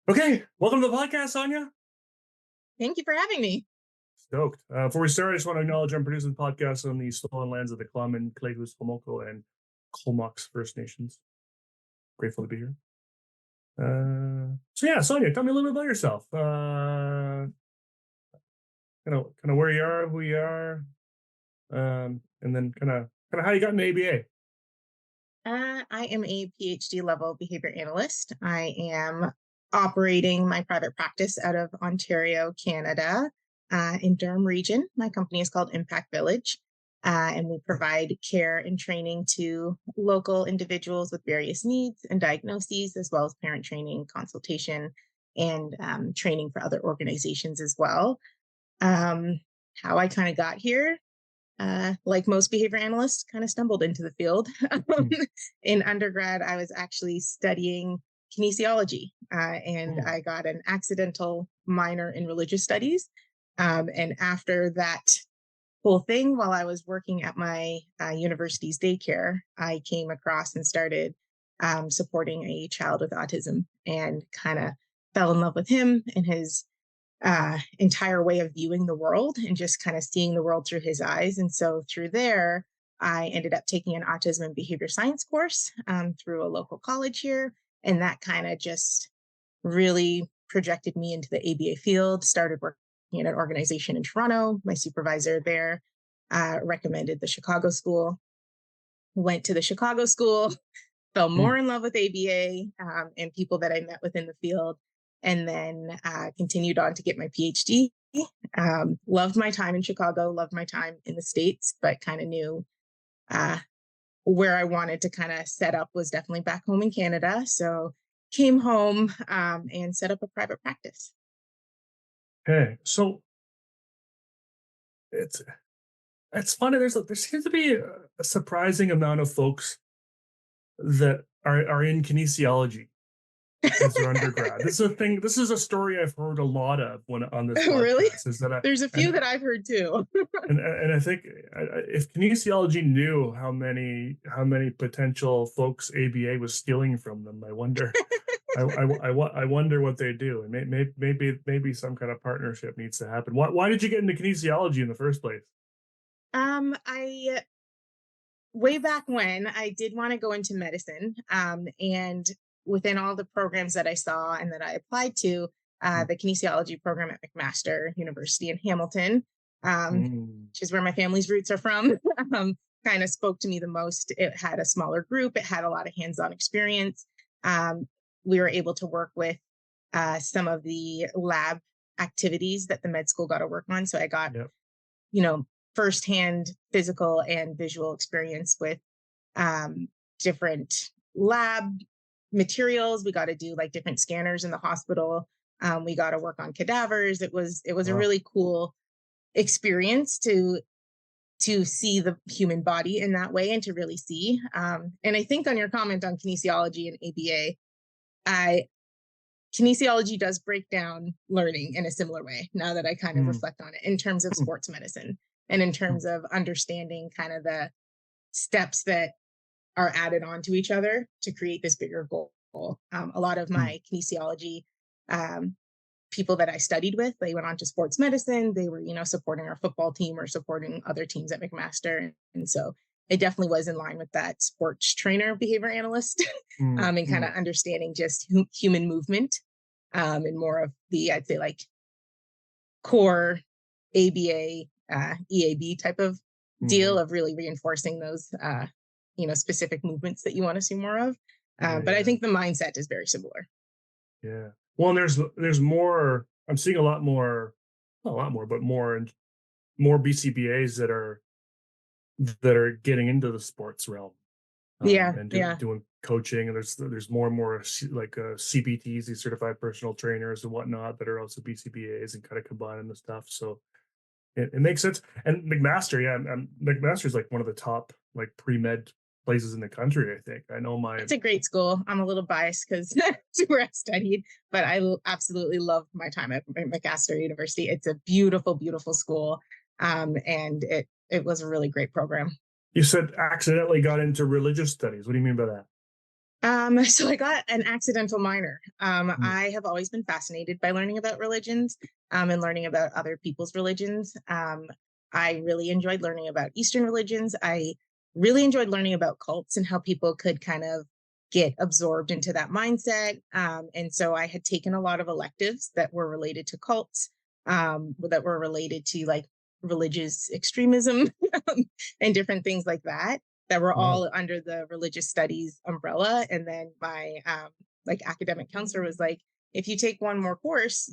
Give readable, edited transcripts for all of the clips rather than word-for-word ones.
Okay, welcome to the podcast, Sonia. Thank you for having me. Stoked. Before we start, I just want to acknowledge I'm producing the podcast on the stolen lands of the Klamath, Klehus, Homoko, and Comox First Nations. Grateful to be here. So yeah, Sonia, tell me a little bit about yourself. Kind of where you are, who you are, and then kind of how you got into ABA. I am a Ph.D. level behavior analyst. I am operating my private practice out of Ontario, Canada, in Durham region. My company is called Impact Village, and we provide care and training to local individuals with various needs and diagnoses, as well as parent training, consultation, and training for other organizations as well. How I kind of got here, like most behavior analysts, kind of stumbled into the field. Mm. In undergrad, I was actually studying kinesiology, and Mm. I got an accidental minor in religious studies. And after that whole thing, while I was working at my university's daycare, I came across and started supporting a child with autism and kind of fell in love with him and his entire way of viewing the world and just kind of seeing the world through his eyes. And so through there, I ended up taking an autism and behavior science course through a local college here. And that kind of just really projected me into the ABA field, started working in an organization in Toronto. My supervisor there recommended the Chicago school, went to the Chicago school, fell Mm. more in love with ABA and people that I met within the field, and then continued on to get my PhD. Loved my time in Chicago, loved my time in the States, but kind of knew uh, where I wanted to kind of set up was definitely back home in Canada. So came home and set up a private practice. Okay, so it's it's funny. There seems to be a surprising amount of folks that are in kinesiology as their undergrad. This is a thing. This is a story I've heard a lot of when on this Really? podcast. Is that I There's a few and that I've heard too. and I think if kinesiology knew how many potential folks ABA was stealing from them, I wonder. I wonder what they do, and maybe some kind of partnership needs to happen. Why did you get into kinesiology in the first place? I way back when I did want to go into medicine, and within all the programs that I saw and that I applied to, Mm. the kinesiology program at McMaster University in Hamilton, Mm. which is where my family's roots are from, kind of spoke to me the most. It had a smaller group, it had a lot of hands-on experience. Um, we were able to work with some of the lab activities that the med school got to work on. So I got, Yep. you know, firsthand physical and visual experience with um, different lab materials. We got to do like different scanners in the hospital. We got to work on cadavers. It was a Wow. really cool experience to see the human body in that way and to really see. And I think on your comment on kinesiology and ABA, I kinesiology does break down learning in a similar way now that I kind of Mm. reflect on it in terms of Mm. sports medicine and in Mm. terms of understanding kind of the steps that are added on to each other to create this bigger goal. A lot of Mm. my kinesiology um, people that I studied with, they went on to sports medicine. They were, supporting our football team or supporting other teams at McMaster. And so it definitely was in line with that sports trainer behavior analyst Mm. and kind Mm. of understanding just human movement and more of the, I'd say, like core ABA, EAB type of deal Mhm. of really reinforcing those, specific movements that you want to see more of. Yeah, But I yeah, think the mindset is very similar. yeah. Well, and there's more. I'm seeing a lot more, not a lot more, but more BCBAs that are getting into the sports realm, Yeah, and yeah. doing coaching. And there's more and more CPTs, these certified personal trainers and whatnot, that are also BCBAs and kind of combining the stuff. So it makes sense. And McMaster, yeah, McMaster is like one of the top like pre-med places in the country. I think I know my It's a great school. I'm a little biased because that's where I studied, but absolutely loved my time at McMaster University. It's a beautiful, beautiful school, and it was a really great program. You said accidentally got into religious studies. What do you mean by that? So I got an accidental minor. Mm. I have always been fascinated by learning about religions, and learning about other people's religions. I really enjoyed learning about Eastern religions. I really enjoyed learning about cults and how people could kind of get absorbed into that mindset. And so I had taken a lot of electives that were related to cults, that were related to like religious extremism and different things like that were Wow. all under the religious studies umbrella. And then my like academic counselor was like, if you take one more course,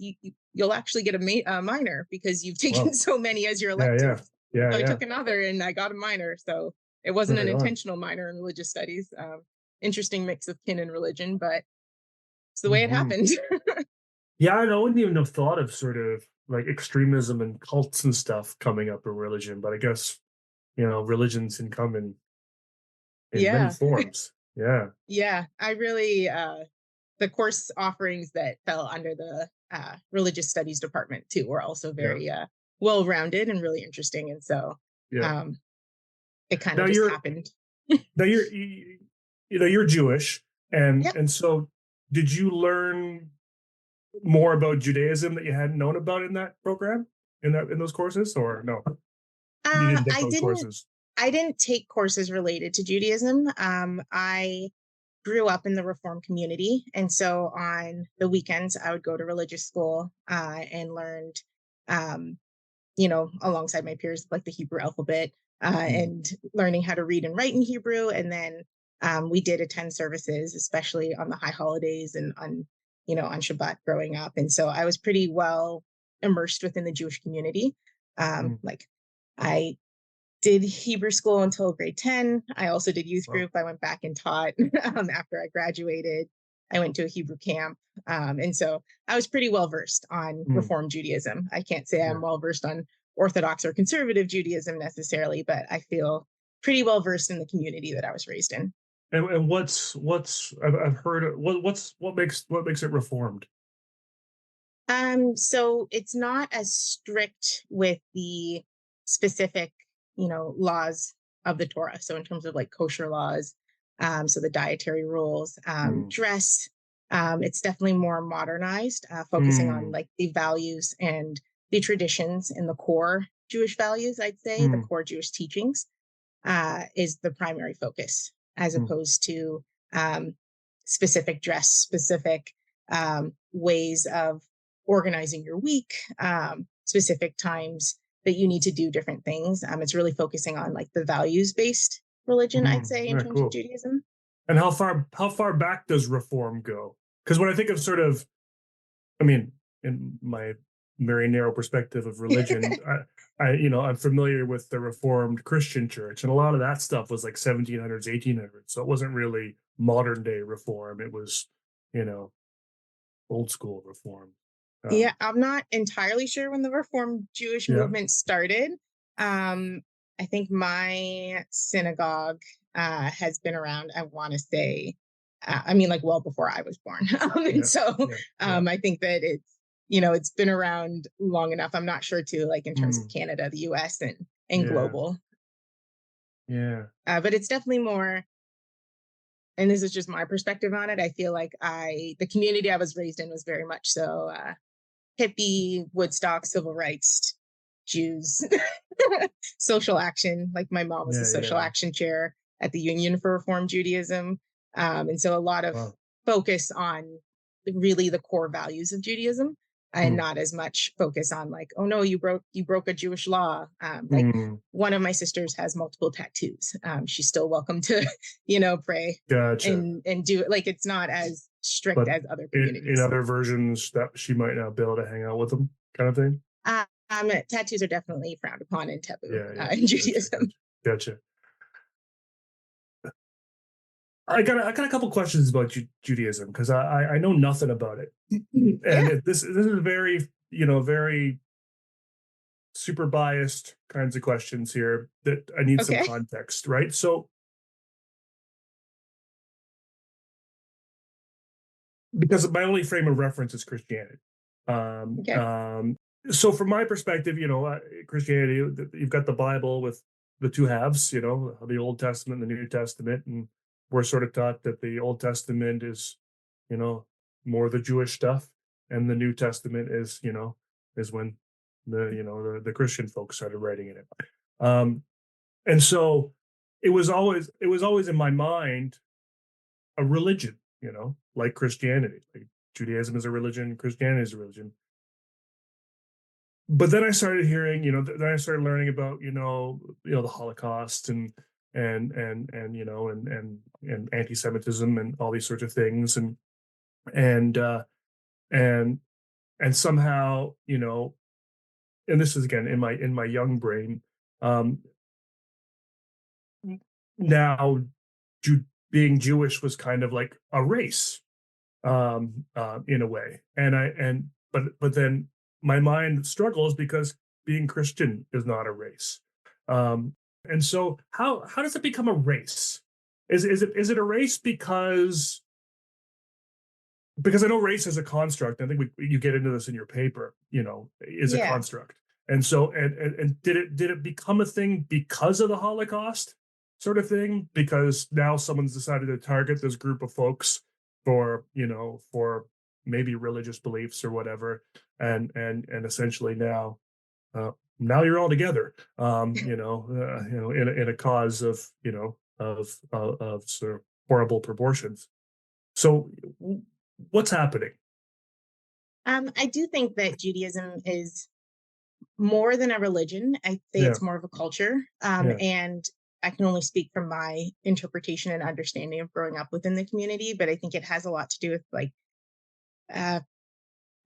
you'll actually get a minor because you've taken Wow. so many as your Yeah, yeah. electives. Yeah, So I yeah. took another and I got a minor. So it wasn't an Right on. intentional minor in religious studies. Interesting mix of kin and religion, but it's the way it Hmm. happened. Yeah, I wouldn't even have thought of sort of like extremism and cults and stuff coming up in religion, but I guess, religions can come in many Yeah. forms. Yeah. Yeah. I really, the course offerings that fell under the religious studies department too were also Yeah. very well rounded and really interesting. And so Yeah. um, it kind Now of just you're happened. now you're you're Jewish, and Yep. and so did you learn more about Judaism that you hadn't known about in that program, in those courses, or no? You Uh, didn't take I those didn't. courses. I didn't take courses related to Judaism. I grew up in the Reform community, and so on the weekends I would go to religious school and learned um, alongside my peers, like the Hebrew alphabet Mm, and learning how to read and write in Hebrew. And then we did attend services, especially on the high holidays and on Shabbat growing up. And so I was pretty well immersed within the Jewish community. mm. Like I did Hebrew school until grade 10. I also did youth Wow. group. I went back and taught after I graduated. I went to a Hebrew camp. And so I was pretty well versed on Mm, Reform Judaism. I can't say yeah. I'm well versed on Orthodox or conservative Judaism necessarily, but I feel pretty well versed in the community that I was raised in. And what's I've heard what makes it reformed? So it's not as strict with the specific, laws of the Torah. So in terms of like kosher laws, so the dietary rules, Mm, dress, it's definitely more modernized, focusing on mm, like the values and the traditions and the core Jewish values. I'd say the mm, core Jewish teachings is the primary focus, as mm, opposed to specific dress, specific ways of organizing your week, specific times that you need to do different things. It's really focusing on like the values based religion, I'd mm. say, in Yeah, terms of cool. Judaism. And how far back does reform go? Because when I think of sort of, I mean, in my very narrow perspective of religion, I'm familiar with the Reformed Christian Church, and a lot of that stuff was like 1700s, 1800s. So it wasn't really modern day reform. It was, you know, old school reform. Yeah, Um, I'm not entirely sure when the Reformed Jewish yeah. movement started. Um, I think my synagogue has been around, I want to say, I mean, like well before I was born. And Yeah. so Yeah. Yeah. I think that it's been around long enough. I'm not sure too, like in terms of Mm, Canada, the US, and yeah. global. Yeah. But it's definitely more, and this is just my perspective on it. I feel like the community I was raised in was very much so hippie, Woodstock, civil rights, Jews, social action. Like my mom was the Yeah. social Yeah. action chair at the Union for Reform Judaism. And so a lot of Wow. focus on really the core values of Judaism and Mm, not as much focus on like, oh no, you broke a Jewish law. Like mm, one of my sisters has multiple tattoos. She's still welcome to, pray gotcha. and do it. Like it's not as strict But as other in communities. other versions, that she might not be able to hang out with them, kind of thing. Tattoos are definitely frowned upon and taboo Yeah, yeah. in Gotcha, Judaism. gotcha, gotcha. I got a couple questions about Judaism because I know nothing about it, and Yeah. this is very very super biased kinds of questions here that I need some Okay. context, right? So because my only frame of reference is Christianity, um, Okay. um, so from my perspective, Christianity, you've got the Bible with the two halves, the Old Testament and the New Testament, and we're sort of taught that the Old Testament is, you know, more the Jewish stuff, and the New Testament is, is when the Christian folks started writing in it. And so it was always in my mind a religion, like Christianity. Like Judaism is a religion, Christianity is a religion. But then I started hearing, then I started learning about, the Holocaust and anti-Semitism and all these sorts of things, and and and somehow, and this is again in my young brain, um, now being Jewish was kind of like a race, in a way, but then my mind struggles because being Christian is not a race, and so how does it become a race? Is it a race because I know race is a construct. I think you get into this in your paper, is a Yeah. construct. And so and did it become a thing because of the Holocaust sort of thing? Because now someone's decided to target this group of folks for maybe religious beliefs or whatever, and essentially uh, now you're all together, in a cause of sort of horrible proportions. So what's happening? I do think that Judaism is more than a religion. I say Yeah, it's more of a culture. yeah. And I can only speak from my interpretation and understanding of growing up within the community, but I think it has a lot to do with like uh,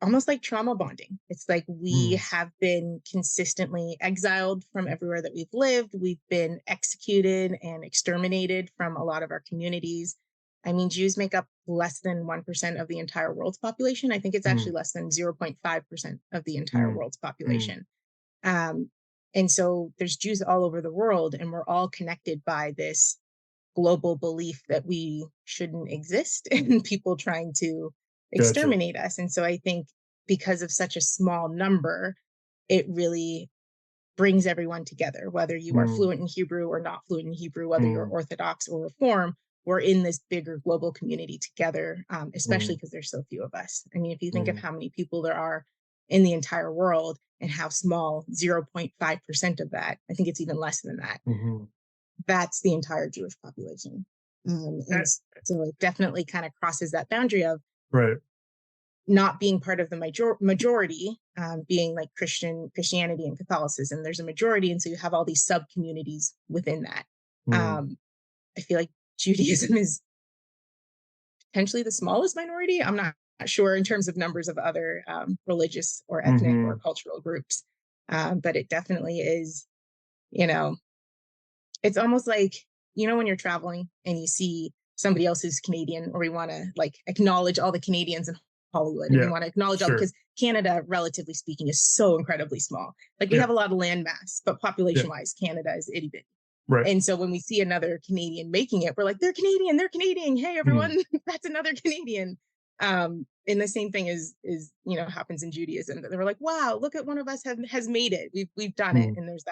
almost like trauma bonding. It's like we Mm, have been consistently exiled from everywhere that we've lived. We've been executed and exterminated from a lot of our communities. I mean, Jews make up less than 1% of the entire world's population. I think it's actually mm, less than 0.5% of the entire mm, world's mm. population. Um, and so there's Jews all over the world, and we're all connected by this global belief that we shouldn't exist and people trying to Gotcha. exterminate us. And so I think because of such a small number, it really brings everyone together, whether you are Mm, fluent in Hebrew or not fluent in Hebrew, whether you're mm, Orthodox or Reform, we're in this bigger global community together, especially mm, because there's so few of us. I mean, if you think of mm, how many people there are in the entire world and how small 0.5% of that, I think it's even less than that, mhm. that's the entire Jewish population. And Eh, so it definitely kind of crosses that boundary of right. not being part of the majority, being like Christianity and Catholicism. There's a majority, and so you have all these sub communities within that. Mm, Um, I feel like Judaism is potentially the smallest minority. I'm not sure in terms of numbers of other religious or ethnic or mhm. cultural groups, but it definitely is. You know, it's almost like, when you're traveling and you see somebody else who's Canadian, or we want to like acknowledge all the Canadians in Hollywood, and we Yeah, want to acknowledge all, sure. because Canada, relatively speaking, is so incredibly small. Like we Yeah, have a lot of land mass, but yeah, population wise, Canada is itty bitty. right. And so when we see another Canadian making it, we're like, they're Canadian, they're Canadian. Hey, Mm, everyone, that's another Canadian. And the same thing happens in Judaism, that they were like, wow, look at one of us has made it. We've done it. mm, And there's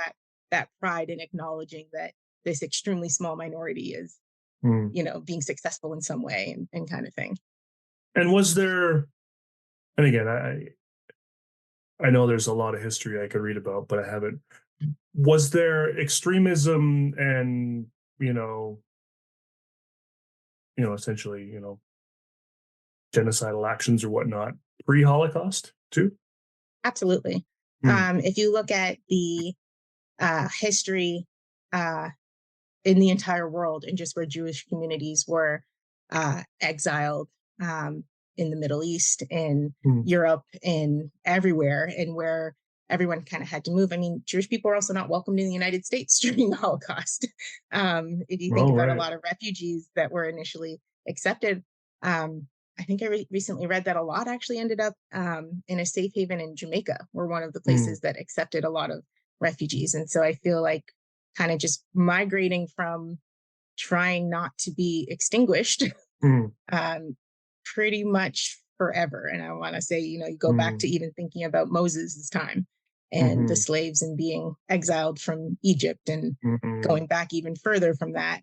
that pride in acknowledging that this extremely small minority is, mm. being successful in some way, and kind of thing. And was there, and again, I know there's a lot of history I could read about, but I haven't. Was there extremism and, you know, essentially, genocidal actions or whatnot pre-Holocaust too? Absolutely. Mm, If you look at the history uh, in the entire world, and just where Jewish communities were exiled, in the Middle East, in mm. Europe, in everywhere, and where everyone kind of had to move. I mean, Jewish people are also not welcomed in the United States during the Holocaust. If you think Oh, about a right. lot of refugees that were initially accepted, I think I recently read that a lot actually ended up in a safe haven in Jamaica, were one of the Mm, places that accepted a lot of refugees. And so I feel like kind of just migrating from trying not to be extinguished mm, um, pretty much forever. And I want to say, you go back mm, to even thinking about Moses' time and the mhm, slaves and being exiled from Egypt, and mm, going back even further from that.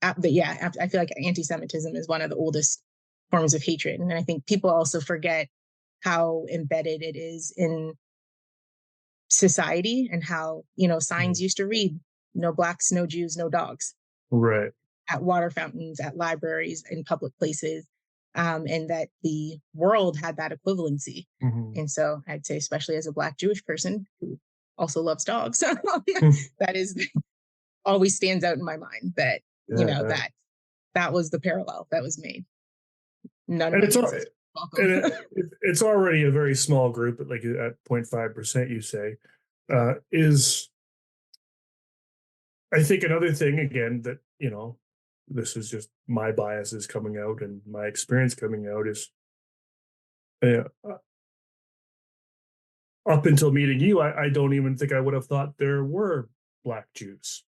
but yeah, I feel like anti-Semitism is one of the oldest forms of hatred. And I think people also forget how embedded it is in society and how, signs Mm. used to read no blacks, no Jews, no dogs Right. at water fountains, at libraries, in public places, and that the world had that equivalency. Mhm. And so I'd say, especially as a Black Jewish person who also loves dogs, Mm. that is always stands out in my mind that, Yeah, yeah. that was the parallel that was made. None of And my it's all, ancestors were and welcome. it's already a very small group, at like at 0.5%, you say, is I think another thing again that, this is just my biases coming out and my experience coming out is, uh, up until meeting you, I don't even think I would have thought there were Black Jews.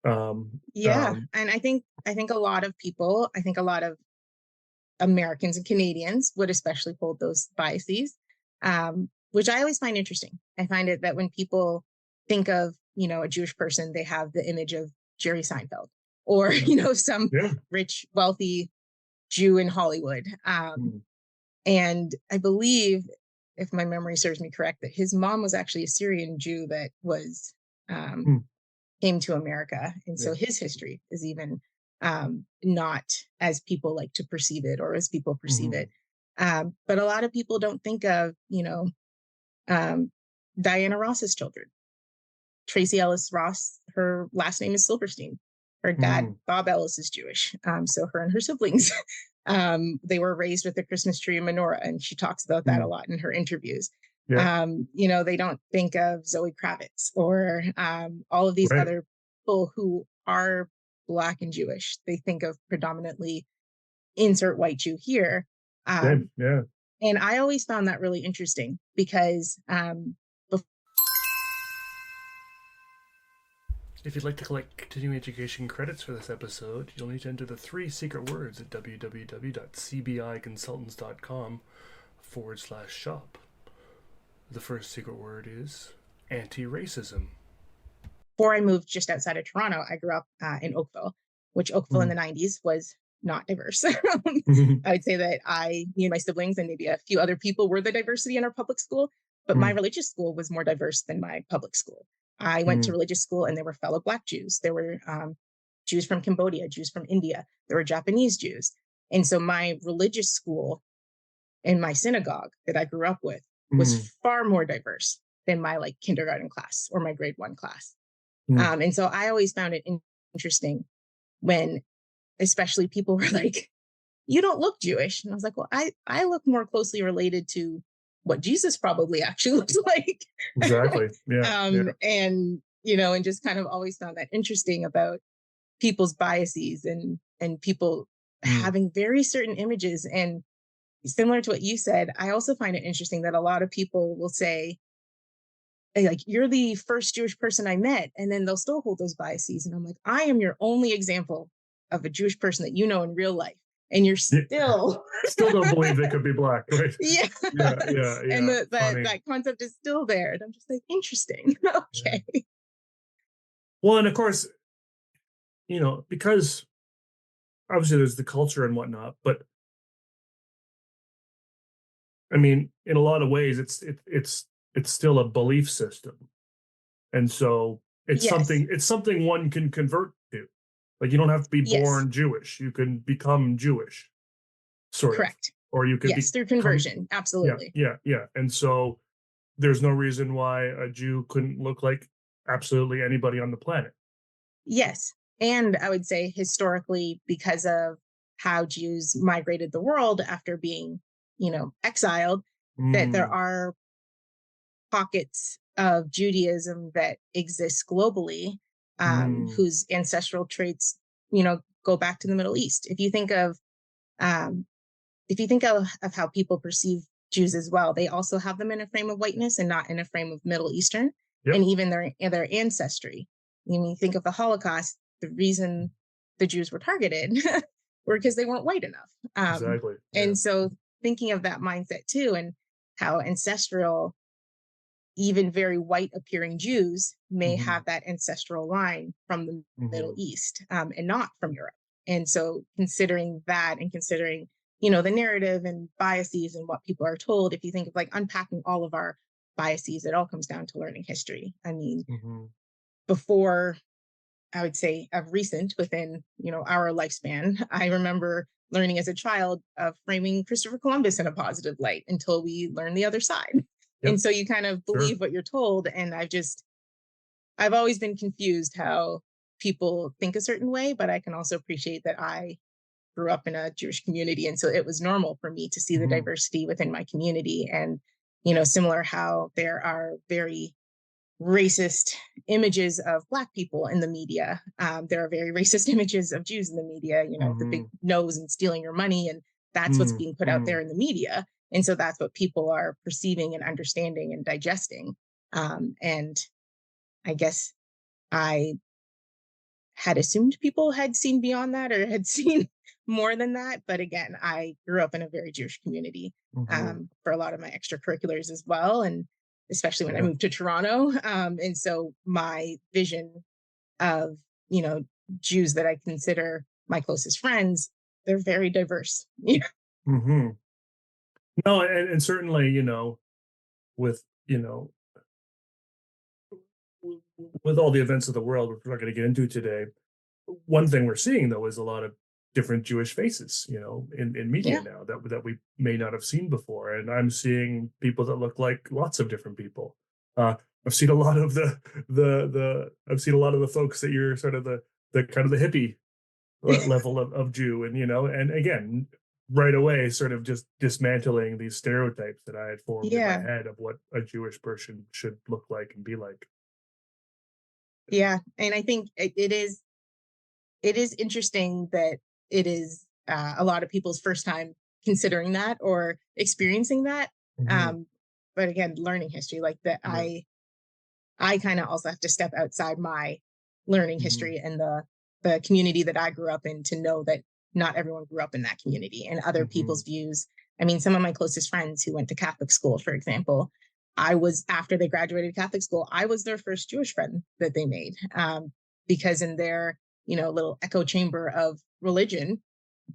Um, Yeah. um, And I think a lot of people, I think a lot of Americans and Canadians would especially hold those biases, which I always find interesting. I find it that when people think of, a Jewish person, they have the image of Jerry Seinfeld or, some yeah. rich, wealthy Jew in Hollywood. Mm. And I believe, if my memory serves me correct, that his mom was actually a Syrian Jew that was um, Mm. came to America. And Yeah. so his history is even not as people like to perceive it or as people perceive Mhm. it. But a lot of people don't think of, um, Diana Ross's children. Tracy Ellis Ross, her last name is Silverstein. Her dad, Mm. Bob Ellis, is Jewish. So her and her siblings, they were raised with the Christmas tree and menorah, and she talks about that a Mm. lot in her interviews. Yeah. They don't think of Zoe Kravitz or all of these Right. other people who are Black and Jewish. They think of predominantly insert white Jew here. Same. Um, Yeah. and I always found that really interesting because If you'd like to collect continuing education credits for this episode, you'll need to enter the 3 secret words at www.cbiconsultants.com/shop. The first secret word is antiracism. before I moved just outside of Toronto, I grew up in Oakville, which Oakville in Mm. the 90s was not diverse. Mhm. I would say that me and my siblings, and maybe a few other people were the diversity in our public school, but my Mm. religious school was more diverse than my public school. I went to Mm. religious school and there were fellow Black Jews. There were Jews from Cambodia, Jews from India, there were Japanese Jews. And so my religious school and my synagogue that I grew up with was Mm. far more diverse than my like kindergarten class or my grade 1 class. Mm. And so I always found it interesting when, especially people were like, "You don't look Jewish," and I was like, "Well, I look more closely related to what Jesus probably actually looks like." Exactly. Yeah. Yeah. And and just kind of always found that interesting about people's biases and people Mm. having very certain images. And similar to what you said, I also find it interesting that a lot of people will say, like, "You're the first Jewish person I met," and then they'll still hold those biases. And I'm like, I am your only example of a Jewish person that you know in real life, and you're Yeah. still, Still don't believe they could be Black, right? yeah. Yeah. Yeah. And Yeah. that Funny. that concept is still there, and I'm just like, interesting. Yeah. Okay. Well, and of course, because obviously there's the culture and whatnot, but I mean, in a lot of ways, it's still a belief system, and so Yes. it's something one can convert to. Like you don't have to be Yes. born Jewish; you can become Jewish, sort of, Correct. or you could Yes, through become, conversion. yeah, Absolutely. yeah, yeah. And so there's no reason why a Jew couldn't look like absolutely anybody on the planet. Yes. And I would say historically, because of how Jews migrated the world after being, exiled, that there Mm. are pockets of Judaism that exist globally, Mm. whose ancestral traits, go back to the Middle East. Um, if you think of how people perceive Jews as well, they also have them in a frame of whiteness and not in a frame of Middle Eastern, and Yep. even their ancestry. When you think of the Holocaust, the reason the Jews were targeted were because they weren't white enough. Exactly. Yeah. And so thinking of that mindset too, and how ancestral, even very white appearing Jews may Hmm. have that ancestral line from the Middle Hmm. East, and not from Europe. And so considering that and considering, you know, the narrative and biases and what people are told, if you think of like unpacking all of our biases, it all comes down to learning history. I mean, Mm-hmm. before, I would say of recent within, you know, our lifespan, I remember learning as a child of framing Christopher Columbus in a positive light until we learn the other side. And Yep. so you kind of Sure. believe what you're told. And I've always been confused how people think a certain way, but I can also appreciate that I grew up in a Jewish community. And so it was normal for me to see the Mm-hmm. diversity within my community. And, you know, similar how there are very racist images of Black people in the media. There are very racist images of Jews in the media, you know, the Mm-hmm. big nose and stealing your money. And that's what's being put out Mm-hmm. there in the media. And so that's what people are perceiving and understanding and digesting. And I guess I had assumed people had seen beyond that or had seen more than that. But again, I grew up in a very Jewish community Mm-hmm. for a lot of my extracurriculars as well. And especially when I Yeah. moved to Toronto. And so my vision of, you know, Jews that I consider my closest friends, they're very diverse. You know? Mm-hmm. No, and certainly, you know, with, you know, with all the events of the world, which we're not going to get into today, one thing we're seeing though is a lot of different Jewish faces, you know, in media Yeah. now that we may not have seen before. And I'm seeing people that look like lots of different people. Uh, I've seen a lot of I've seen a lot of the folks that you're sort of the kind of the hippie level of Jew, and you know, and again, right away, sort of just dismantling these stereotypes that I had formed in my Yeah. head of what a Jewish person should look like and be like. Yeah. And I think it is interesting that it is a lot of people's first time considering that or experiencing that. Mm-hmm. Um, but again, learning history like that, Yeah. I kind of also have to step outside my learning Mm-hmm. history and the community that I grew up in to know that not everyone grew up in that community and other Mm-hmm. people's views. I mean, some of my closest friends who went to Catholic school, for example, I was after they graduated Catholic school, I was their first Jewish friend that they made because in their, you know, little echo chamber of religion,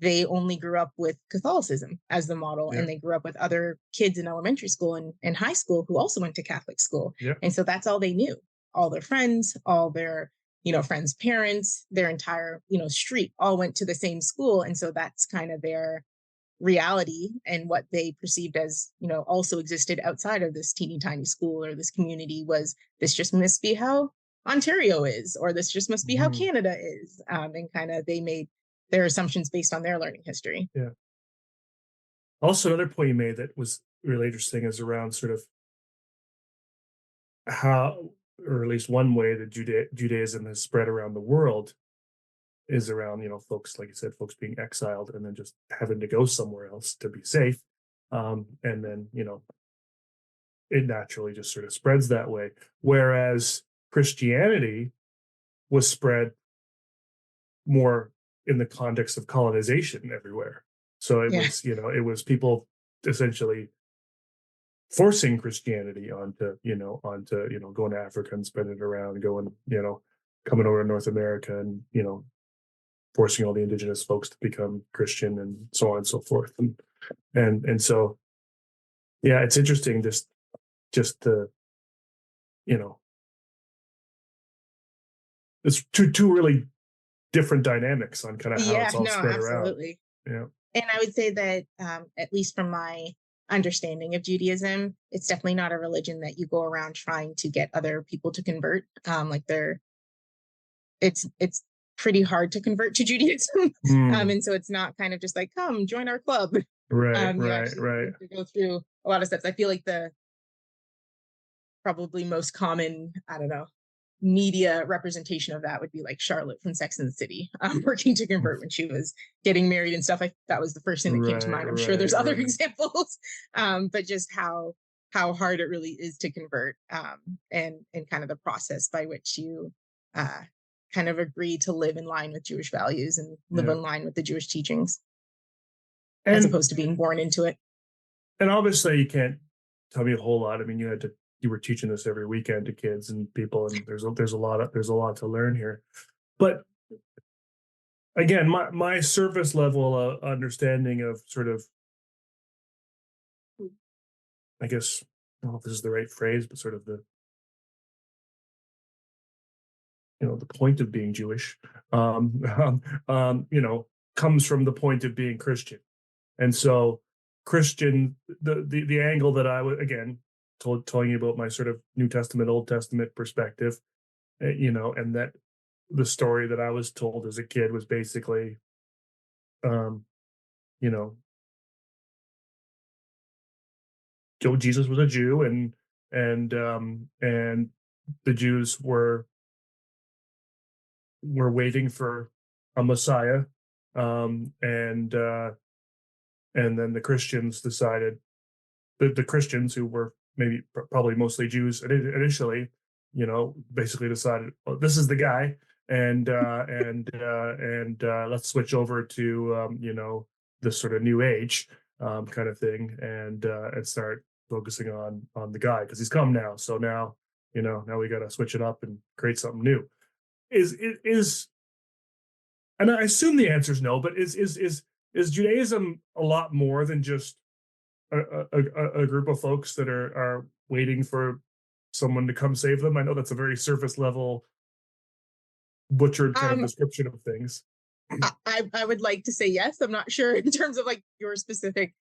they only grew up with Catholicism as the model, Yeah. and they grew up with other kids in elementary school and high school who also went to Catholic school. Yeah. And so that's all they knew. All their friends, all their, you know, friends' parents, their entire, you know, street all went to the same school. And so that's kind of their reality and what they perceived as, you know, also existed outside of this teeny tiny school or this community was this just must be how Ontario is, or this just must be how Mm-hmm. Canada is. And kind of they made their assumptions based on their learning history. Yeah. Also, another point you made that was really interesting is around sort of how, or at least one way that Judaism has spread around the world is around, you know, folks, like you said, folks being exiled and then just having to go somewhere else to be safe. And then, you know, it naturally just sort of spreads that way. Whereas Christianity was spread more in the context of colonization everywhere. So it Yeah. was, you know, it was people essentially forcing Christianity onto, you know, going to Africa and spreading it around, going, you know, coming over to North America and, you know, forcing all the indigenous folks to become Christian and so on and so forth. And so, yeah, it's interesting just to, you know, it's two really different dynamics on kind of how Yeah, it's all no, spread around. absolutely. Yeah. And I would say that, at least from my understanding of Judaism, it's definitely not a religion that you go around trying to get other people to convert. Like it's pretty hard to convert to Judaism, Mm, and so it's not kind of just like come join our club. right, You right, actually right. have to go through a lot of steps. I feel like the probably most common, I don't know, media representation of that would be like Charlotte from Sex and the City, working to Mm, convert when she was getting married and stuff. That was the first thing that came to right, mind. I'm sure right, there's other right. examples, but just how hard it really is to convert, and kind of the process by which you uh, kind of agree to live in line with Jewish values and live Yeah. in line with the Jewish teachings, as And opposed to being born into it. and obviously you can't tell me a whole lot. I mean, you were teaching this every weekend to kids and people, and there's a lot to learn here. But again, my surface level understanding of sort of, I guess, I don't know if this is the right phrase, but sort of the, the point of being Jewish, um, you know, comes from the point of being Christian. And so Christian, the angle that I would, again, telling you about my sort of New Testament, Old Testament perspective, and that the story that I was told as a kid was basically, um, you know, Jesus was a Jew, and the Jews were waiting for a Messiah, and then the Christians decided, the Christians, who were maybe probably mostly Jews initially, basically decided, oh, this is the guy, and let's switch over to this sort of new age kind of thing, and start focusing on the guy because he's come now. So now now we got to switch it up and create something new. Is and I assume the answer is no, but is Judaism a lot more than just a group of folks that are waiting for someone to come save them? I know that's a very surface level, butchered kind of description of things. I would like to say yes. I'm not sure in terms of like your specific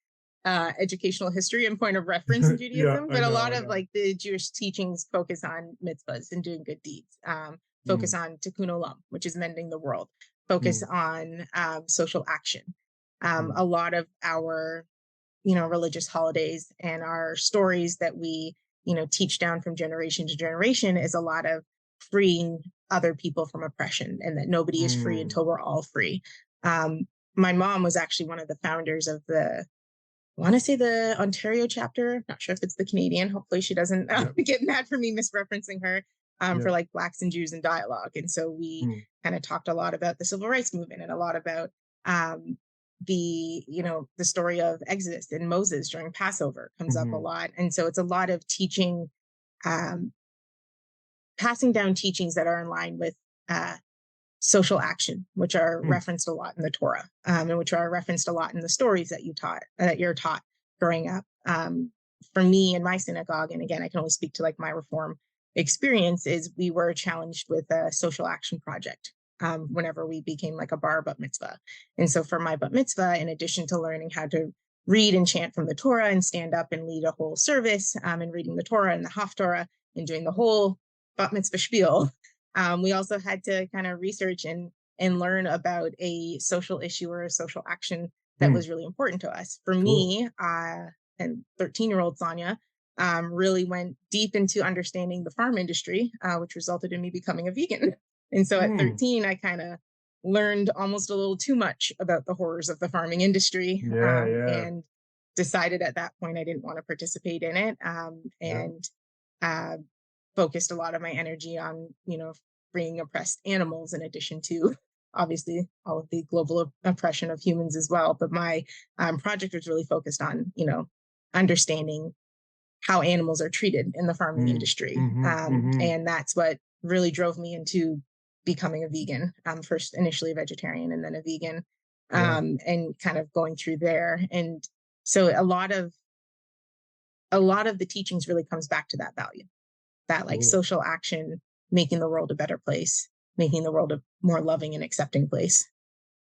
educational history and point of reference in Judaism, but a lot of like the Jewish teachings focus on mitzvahs and doing good deeds, focus on tikkun olam, which is mending the world, focus on social action. A lot of our religious holidays and our stories that we teach down from generation to generation is a lot of freeing other people from oppression, and that nobody is free until we're all free. My mom was actually one of the founders of I want to say the Ontario chapter. Not sure if it's the Canadian. Hopefully she doesn't get mad for me misreferencing her, for like Blacks and Jews in dialogue. And so we kind of talked a lot about the civil rights movement and a lot about the story of Exodus and Moses during Passover comes up a lot. And so it's a lot of teaching, passing down teachings that are in line with social action, which are referenced a lot in the Torah, and which are referenced a lot in the stories that you're taught growing up. For me in my synagogue, and again, I can only speak to like my Reform experience, is we were challenged with a social action project whenever we became like a bar bat mitzvah. And so for my bat mitzvah, in addition to learning how to read and chant from the Torah and stand up and lead a whole service, and reading the Torah and the Haftorah and doing the whole bat mitzvah spiel, we also had to kind of research and learn about a social issue or a social action that was really important to us. For me, and 13-year-old Sonia really went deep into understanding the farm industry, which resulted in me becoming a vegan. And so at 13, I kind of learned almost a little too much about the horrors of the farming industry, and decided at that point I didn't want to participate in it, and focused a lot of my energy on, freeing oppressed animals, in addition to obviously all of the global oppression of humans as well. But my project was really focused on, understanding how animals are treated in the farming industry. And that's what really drove me into becoming a vegan, first initially a vegetarian and then a vegan, and kind of going through there. And so a lot of the teachings really comes back to that value, that like social action, making the world a better place, making the world a more loving and accepting place.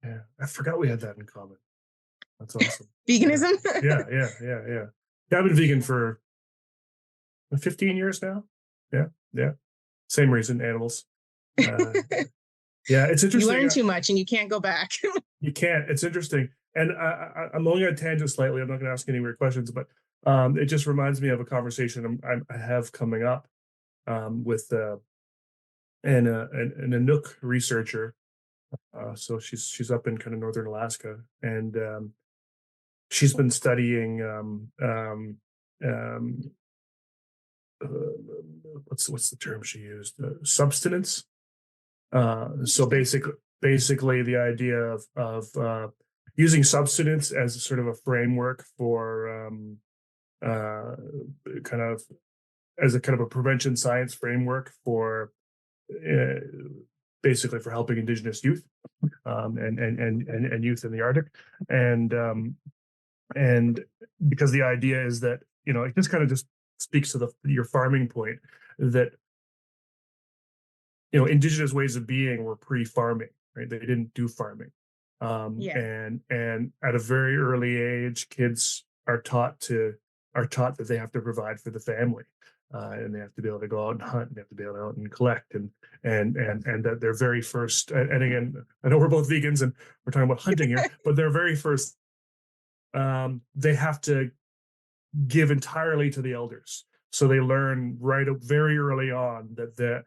Yeah, I forgot we had that in common. That's awesome. Veganism. Yeah. I've been vegan for 15 years now. Yeah. Same reason, animals. Yeah, it's interesting. You learn too much and you can't go back. You can't. It's interesting. And I'm going on a tangent slightly. I'm not going to ask any weird questions, but it just reminds me of a conversation I have coming up with an Inuk researcher. So she's up in kind of northern Alaska, and she's been studying what's the term she used? Substance. So basically the idea of using substance as sort of a framework for kind of as a kind of a prevention science framework for basically for helping Indigenous youth, and youth in the Arctic, and because the idea is that, it just kind of just speaks to your farming point, that Indigenous ways of being were pre-farming, right? They didn't do farming, Yeah. and at a very early age, kids are taught that they have to provide for the family, and they have to be able to go out and hunt, and they have to be able to go out and collect, and that their very first, and again, I know we're both vegans and we're talking about hunting here, but their very first, they have to give entirely to the elders. So they learn very early on that the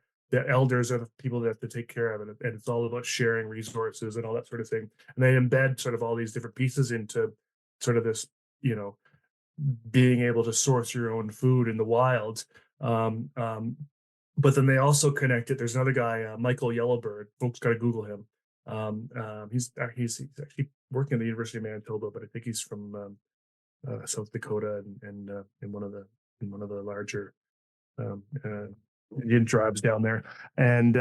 elders are the people that have to take care of it, and it's all about sharing resources and all that sort of thing. And they embed sort of all these different pieces into sort of this, being able to source your own food in the wild. Um, um, but then they also connect it. There's another guy, Michael Yellowbird. Folks got to Google him. He's actually working at the University of Manitoba, but I think he's from South Dakota, and in one of the larger Indian tribes down there, and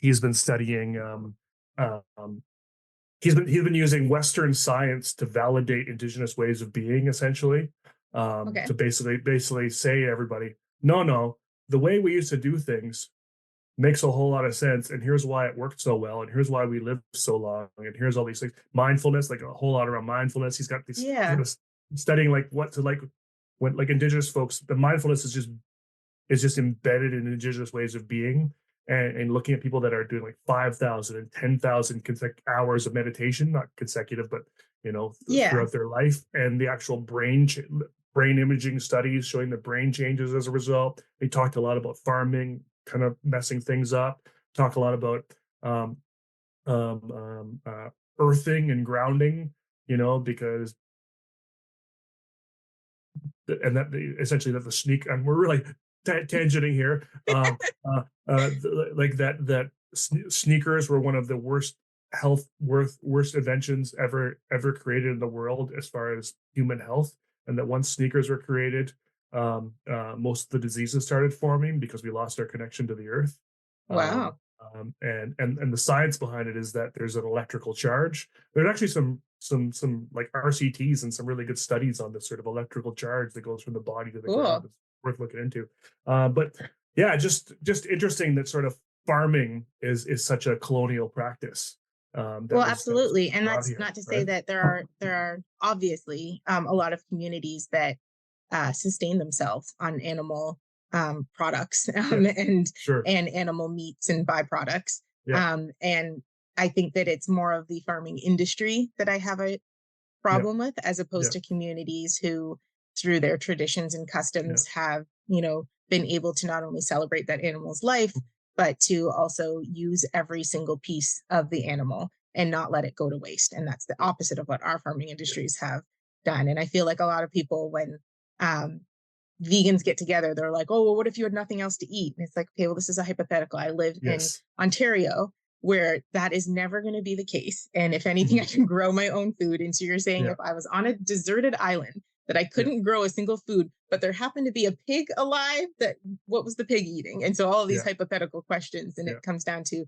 he's been studying. He's been using Western science to validate Indigenous ways of being, essentially, Okay. to basically say to everybody, no, the way we used to do things makes a whole lot of sense, and here's why it worked so well, and here's why we lived so long, and here's all these things. Mindfulness, like a whole lot around mindfulness. He's got these Yeah. sort of studying like what to like when like Indigenous folks. The mindfulness is just embedded in Indigenous ways of being, and looking at people that are doing like 5,000 and 10,000 hours of meditation, not consecutive, but Yeah. throughout their life, and the actual brain imaging studies showing the brain changes as a result. They talked a lot about farming kind of messing things up. Talk a lot about earthing and grounding, because and that essentially that the sneak, and we're really tangenting here, like that sneakers were one of the worst inventions ever created in the world as far as human health, and that once sneakers were created, most of the diseases started forming because we lost our connection to the earth. um, Wow. and the science behind it is that there's an electrical charge. There's actually some like RCTs and some really good studies on this sort of electrical charge that goes from the body to the ground. Cool. It's worth looking into. But yeah, just interesting that sort of farming is such a colonial practice, Well, that was absolutely. And brought that's here, not to say right? that there are obviously a lot of communities that sustain themselves on animal products, Yeah, and sure. animal meats and byproducts. Yeah, And I think that it's more of the farming industry that I have a yeah, problem with, as yeah, opposed to communities who, through their traditions and yeah, customs, have, been able to not only celebrate that animal's life, but to also use every single piece of the animal and not let it go to waste. And that's the opposite of what our farming yeah. industries have done. And I feel like a lot of people, when um, vegans get together, they're like, oh, well, what if you had nothing else to eat? And it's like, okay, well, this is a hypothetical. I live in Yes. Ontario, where that is never going to be the case. And if anything, I Mhm. can grow my own food. And so you're saying, Yeah, if I was on a deserted island that I yeah, couldn't grow a single food, but there happened to be a pig alive, that what was the pig eating? And so all of these yeah, hypothetical questions, and yeah, it comes down to,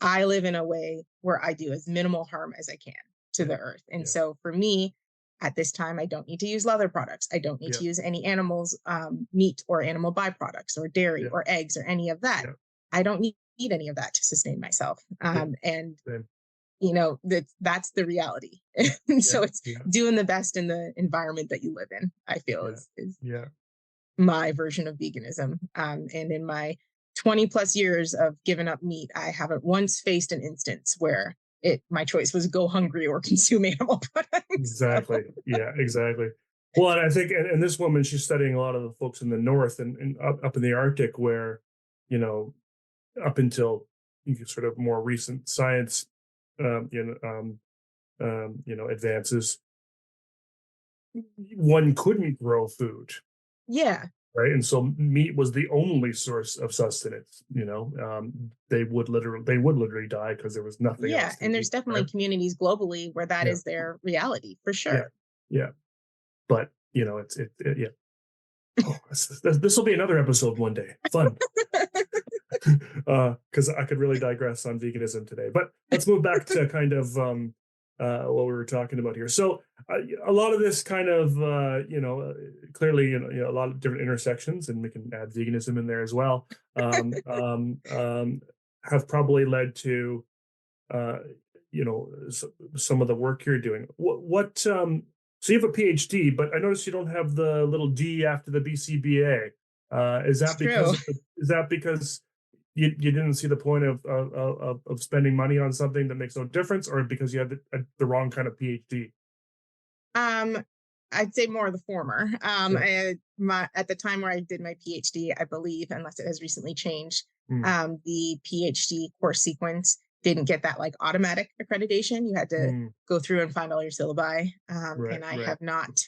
I live in a way where I do as minimal harm as I can to yeah, the earth. And yeah, so for me, at this time, I don't need to use leather products. I don't need yeah, to use any animals, meat or animal byproducts or dairy yeah, or eggs or any of that. yeah, I don't need any of that to sustain myself. yeah. And Same. that's the reality. And Yeah, so it's yeah, doing the best in the environment that you live in, I feel, yeah, is yeah. my version of veganism. And in my 20 plus years of giving up meat, I haven't once faced an instance where my choice was go hungry or consume animal products. So, Exactly. Yeah, exactly. Well, and I think, and this woman, she's studying a lot of the folks in the north, and up in the Arctic, where, you know, up until sort of more recent science, um, you know, um, advances, one couldn't grow food, yeah, right? And so meat was the only source of sustenance. They would literally die because there was nothing yeah. else to And there's eat, right? definitely communities globally where that Yeah, is their reality for yeah, sure. yeah. But yeah. Oh, this will be another episode one day. Fun. Because I could really digress on veganism today. But let's move back to kind of what we were talking about here. So a lot of this kind of, clearly, a lot of different intersections, and we can add veganism in there as well, have probably led to, some of the work you're doing. So you have a PhD, but I noticed you don't have the little D after the BCBA. Is It's that because true. you didn't see the point of spending money on something that makes no difference, or because you had the wrong kind of PhD? Um, I'd say more of the former. Yeah. At the time where I did my PhD, I believe, unless it has recently changed, Mm, the PhD course sequence didn't get that like automatic accreditation. You had to mm, go through and find all your syllabi, right, and I right. have not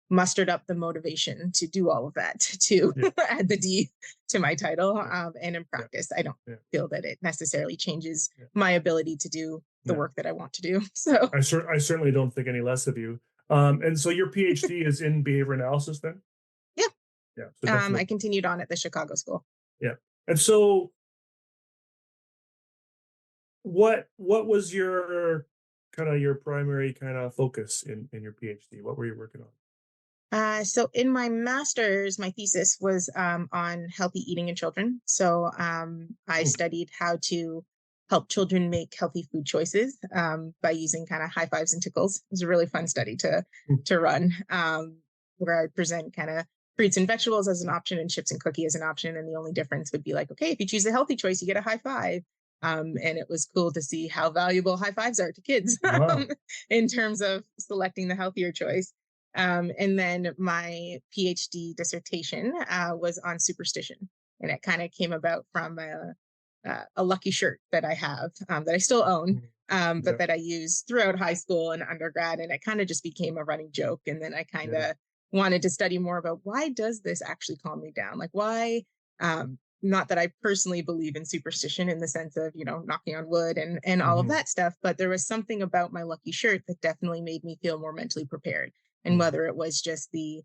mustered up the motivation to do all of that to Yeah, add the D to my title. yeah, And in yeah, practice, I don't yeah, feel that it necessarily changes yeah. my ability to do the No, work that I want to do. So I certainly don't think any less of you. And so your PhD is in behavior analysis then? yeah, Yeah, so I definitely, continued on at the Chicago School. yeah. And so what was your primary kind of focus in your PhD? What were you working on? So in my master's, my thesis was on healthy eating in children. So I Mm, studied how to help children make healthy food choices by using kind of high fives and tickles. It was a really fun study mm, to run, where I present kind of fruits and vegetables as an option and chips and cookie as an option. And the only difference would be like, okay, if you choose a healthy choice, you get a high five. And it was cool to see how valuable high fives are to kids wow. in terms of selecting the healthier choice. And then my PhD dissertation was on superstition. And it kind of came about from a lucky shirt that I have that I still own, Mm, but yeah, that I used throughout high school and undergrad. And it kind of just became a running joke. And then I kind yeah. of wanted to study more about why does this actually calm me down? Like why, not that I personally believe in superstition in the sense of, knocking on wood and all of Hmm. that stuff, but there was something about my lucky shirt that definitely made me feel more mentally prepared. And Mm, whether it was just the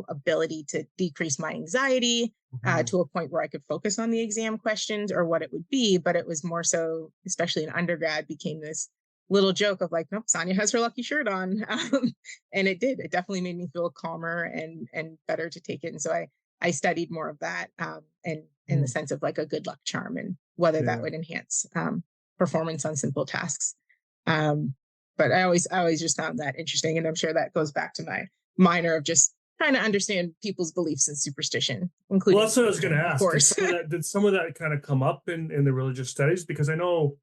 ability to decrease my anxiety mhm. to a point where I could focus on the exam questions or what it would be, but it was more so, especially in undergrad, became this little joke of like, nope, Sonia has her lucky shirt on. And it definitely made me feel calmer and better to take it. And so I studied more of that, and in the Mm, sense of like a good luck charm and whether that yeah. would enhance performance on simple tasks. Um, but I always just found that interesting, and I'm sure that goes back to my minor of just trying to understand people's beliefs and superstition, Well, including that's what I was going to religion, of ask. course. Did some of that kind of come up in the religious studies? Because I know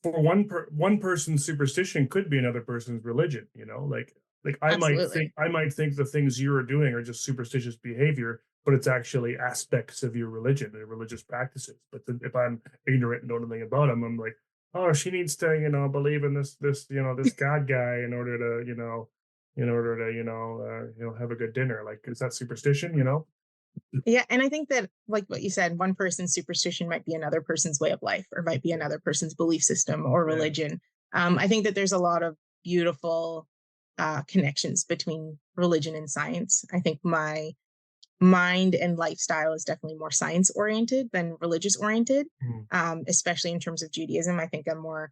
for one person's superstition could be another person's religion. Like Absolutely. I might think the things you are doing are just superstitious behavior, but it's actually aspects of your religion and religious practices. But then if I'm ignorant and don't know anything about them, I'm like, oh, she needs to believe in this God guy in order to have a good dinner. Like, is that superstition? Yeah, and I think that, like what you said, one person's superstition might be another person's way of life, or might be Yeah, another person's belief system or yeah. religion. I think that there's a lot of beautiful connections between religion and science. I think my mind and lifestyle is definitely more science oriented than religious oriented, Mm, especially in terms of Judaism. I think I'm more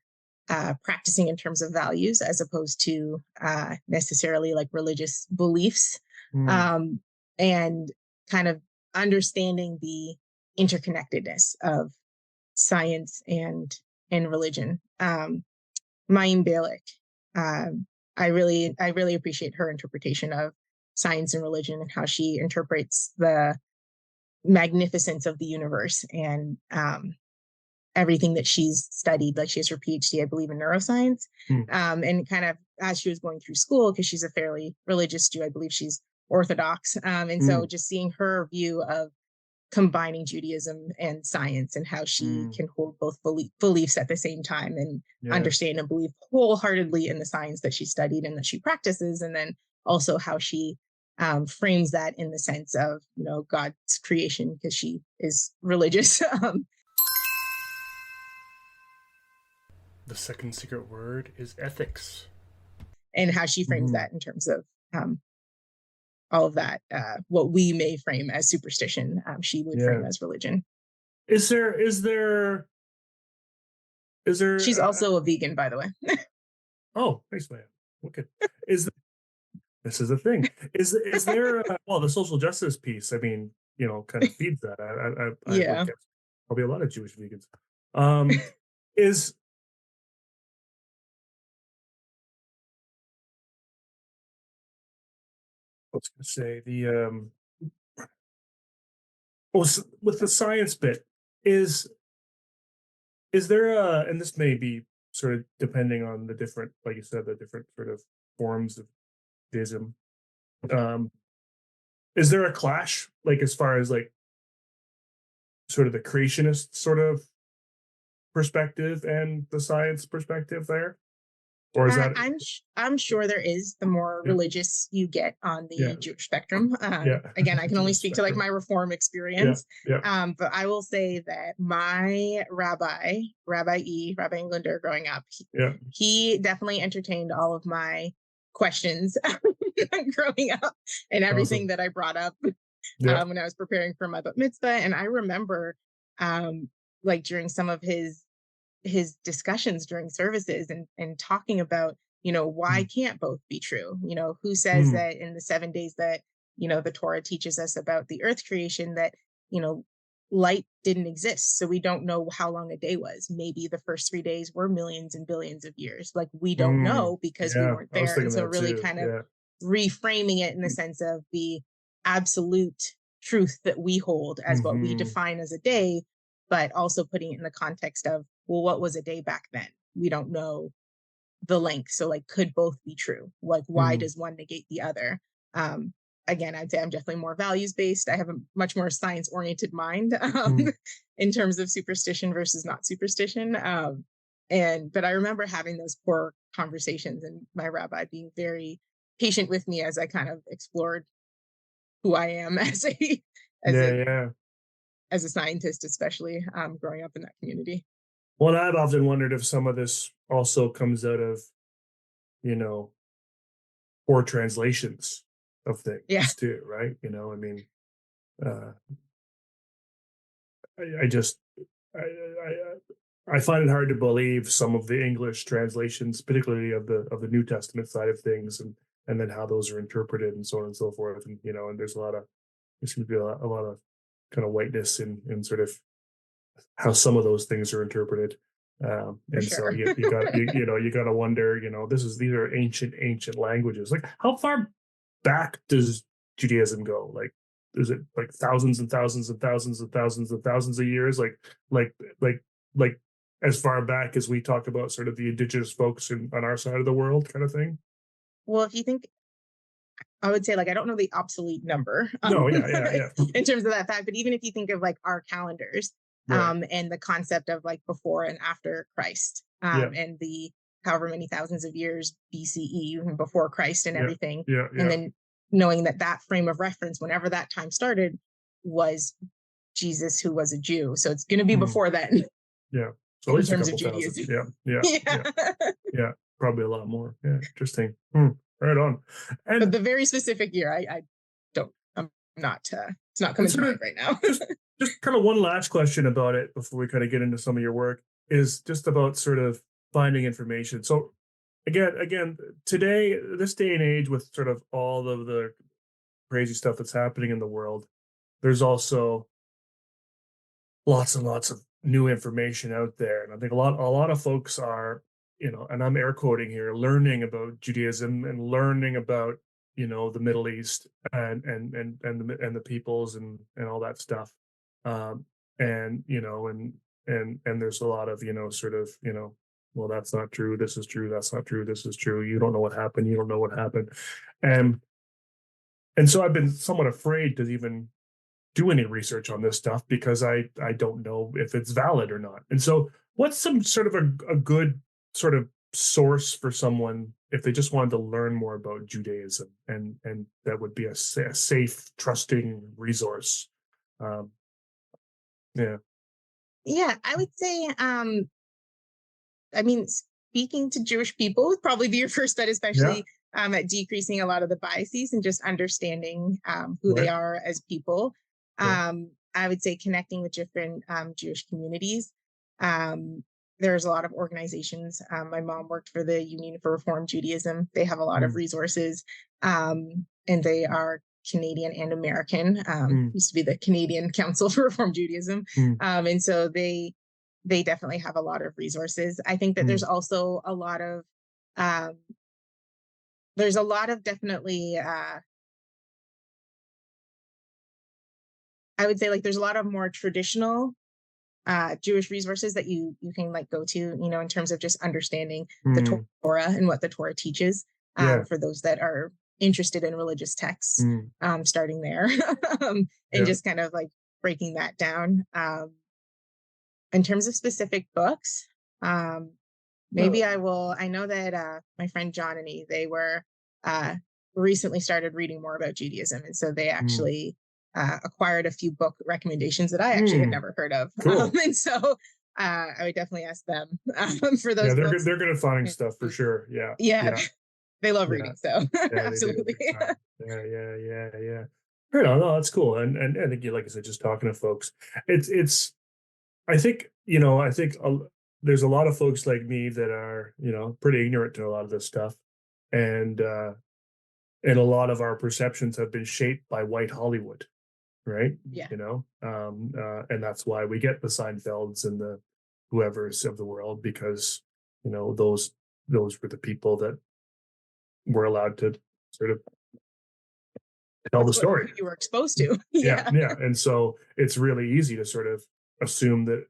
practicing in terms of values as opposed to necessarily like religious beliefs, mm, um, and kind of understanding the interconnectedness of science and religion. Mayim Bialik, I really appreciate her interpretation of science and religion and how she interprets the magnificence of the universe and everything that she's studied. Like she has her PhD, I believe, in neuroscience, mm, and kind of as she was going through school, because she's a fairly religious Jew, I believe she's Orthodox, and so mm, just seeing her view of combining Judaism and science and how she mm. can hold both beliefs at the same time and Yeah. understand and believe wholeheartedly in the science that she studied and that she practices, and then also how she frames that in the sense of God's creation, because she is religious. The second secret word is ethics. And how she frames Mhm. that in terms of all of that, what we may frame as superstition, she would frame Yeah. as religion. Is there She's also a vegan, by the way. oh, thanks, man. Okay. Is this is a thing? Is there well, the social justice piece? I mean, kind of feeds that. I would Yeah. guess probably a lot of Jewish vegans. Um, is what's going to say with the science bit is there a, and this may be sort of depending on the different, like you said, the different sort of forms of Judaism. Um, is there a clash, like as far as like sort of the creationist sort of perspective and the science perspective there, or is that I'm sure there is. The more yeah, religious you get on yeah, the Jewish spectrum, yeah, again, I can only Jewish speak to like spectrum, my Reform yeah, experience. yeah, But I will say that my Rabbi Englander, growing up, yeah, he definitely entertained all of my questions growing up and everything awesome, that I brought up yeah, when I was preparing for my bat mitzvah. And I remember, like during some of his discussions during services and talking about, why mm, can't both be true? Who says mm, that in the 7 days that, the Torah teaches us about the earth creation, that, you know, light didn't exist. So we don't know how long a day was. Maybe the first 3 days were millions and billions of years. Like we don't mm, know because we yeah. weren't I was there. And thinking so that really too. kind of Yeah, reframing it in the sense of the absolute truth that we hold as what we mm-hmm, define as a day, but also putting it in the context of, well, what was a day back then? We don't know the length. So like could both be true? Like why mm, does one negate the other? Um, Again, I'd say I'm definitely more values based. I have a much more science oriented mind mm, in terms of superstition versus not superstition. But I remember having those core conversations and my rabbi being very patient with me as I kind of explored who I am as yeah, a yeah. as a scientist, especially growing up in that community. Well, and I've often wondered if some of this also comes out of you know poor translations of Yeah, things too, right? I mean, uh, I just I find it hard to believe some of the English translations, particularly of the New Testament side of things, and then how those are interpreted and so on and so forth. And and there seems to be a lot of kind of whiteness in sort of how some of those things are interpreted. for And so sure. you got to wonder, these are ancient languages. Like how far back does Judaism go? Like, is it like thousands and thousands and thousands and thousands and thousands of years? Like, like, like as far back as we talk about sort of the indigenous folks on our side of the world, kind of thing. Well, if you think, I would say, like, I don't know the obsolete number No, yeah, yeah, yeah. in terms of that fact, but even if you think of like our calendars Right. and the concept of like before and after Christ Yeah, and the however many thousands of years BCE before Christ and yeah, everything, yeah, and yeah. then knowing that that frame of reference, whenever that time started, was Jesus, who was a Jew. So it's going to be Mm, before then yeah. So at in least a terms of couple thousand. Judaism. Yeah, yeah, Yeah. yeah, yeah. Probably a lot more. Yeah, interesting. Hmm. Right on. But And the very specific year, I don't, I'm not, it's not and coming to sort of mind right now. just kind of one last question about it before we kind of get into some of your work is just about sort of finding information. So again, today, this day and age, with sort of all of the crazy stuff that's happening in the world, there's also lots and lots of new information out there, and I think a lot of folks are, and I'm air quoting here, learning about Judaism and learning about the Middle East and the peoples and all that stuff, um, and and there's a lot of sort of well, that's not true, this is true, that's not true, this is true, you don't know what happened, you don't know what happened, and so I've been somewhat afraid to even do any research on this stuff because I don't know if it's valid or not. And so, what's some sort of a good sort of source for someone if they just wanted to learn more about Judaism, and that would be a safe, trusting resource? Um, yeah, Yeah, I would say, I mean, speaking to Jewish people would probably be your first bet, yeah, especially at decreasing a lot of the biases and just understanding who they right, are as people. yeah, I would say connecting with different Jewish communities. There's a lot of organizations. My mom worked for the Union for Reform Judaism. They have a lot of Mm, resources, and they are Canadian and American. mm, Used to be the Canadian Council for Reform Judaism, mm, and so they definitely have a lot of resources. I think that mm, um, there's a lot of definitely I would say like there's a lot of more traditional Jewish resources that you can like go to, in terms of just understanding the mm, Torah and what the Torah teaches, yeah. for those that are interested in religious texts, Mm, starting there, and yeah. just kind of like breaking that down. In terms of specific books, um, maybe No. I will. I know that my friend John and E, they were uh, recently started reading more about Judaism, and so they Mm, actually acquired a few book recommendations that I actually had mm, never heard of, cool. and so I would definitely ask them for Yeah, those books. they're good at finding stuff for sure. Yeah, Yeah, yeah, they love yeah, reading, so yeah. They do absolutely. big time. Yeah, yeah, yeah, yeah. Right on. No, that's cool. And I think you, like I said, just talking to folks, it's. I think I think there's a lot of folks like me that are pretty ignorant to a lot of this stuff, and a lot of our perceptions have been shaped by white Hollywood, right? Yeah, And that's why we get the Seinfelds and the whoever's of the world, because those were the people that were allowed to sort of tell the that's what story. who you were exposed to. Yeah, Yeah, yeah. And so it's really easy to sort of assume that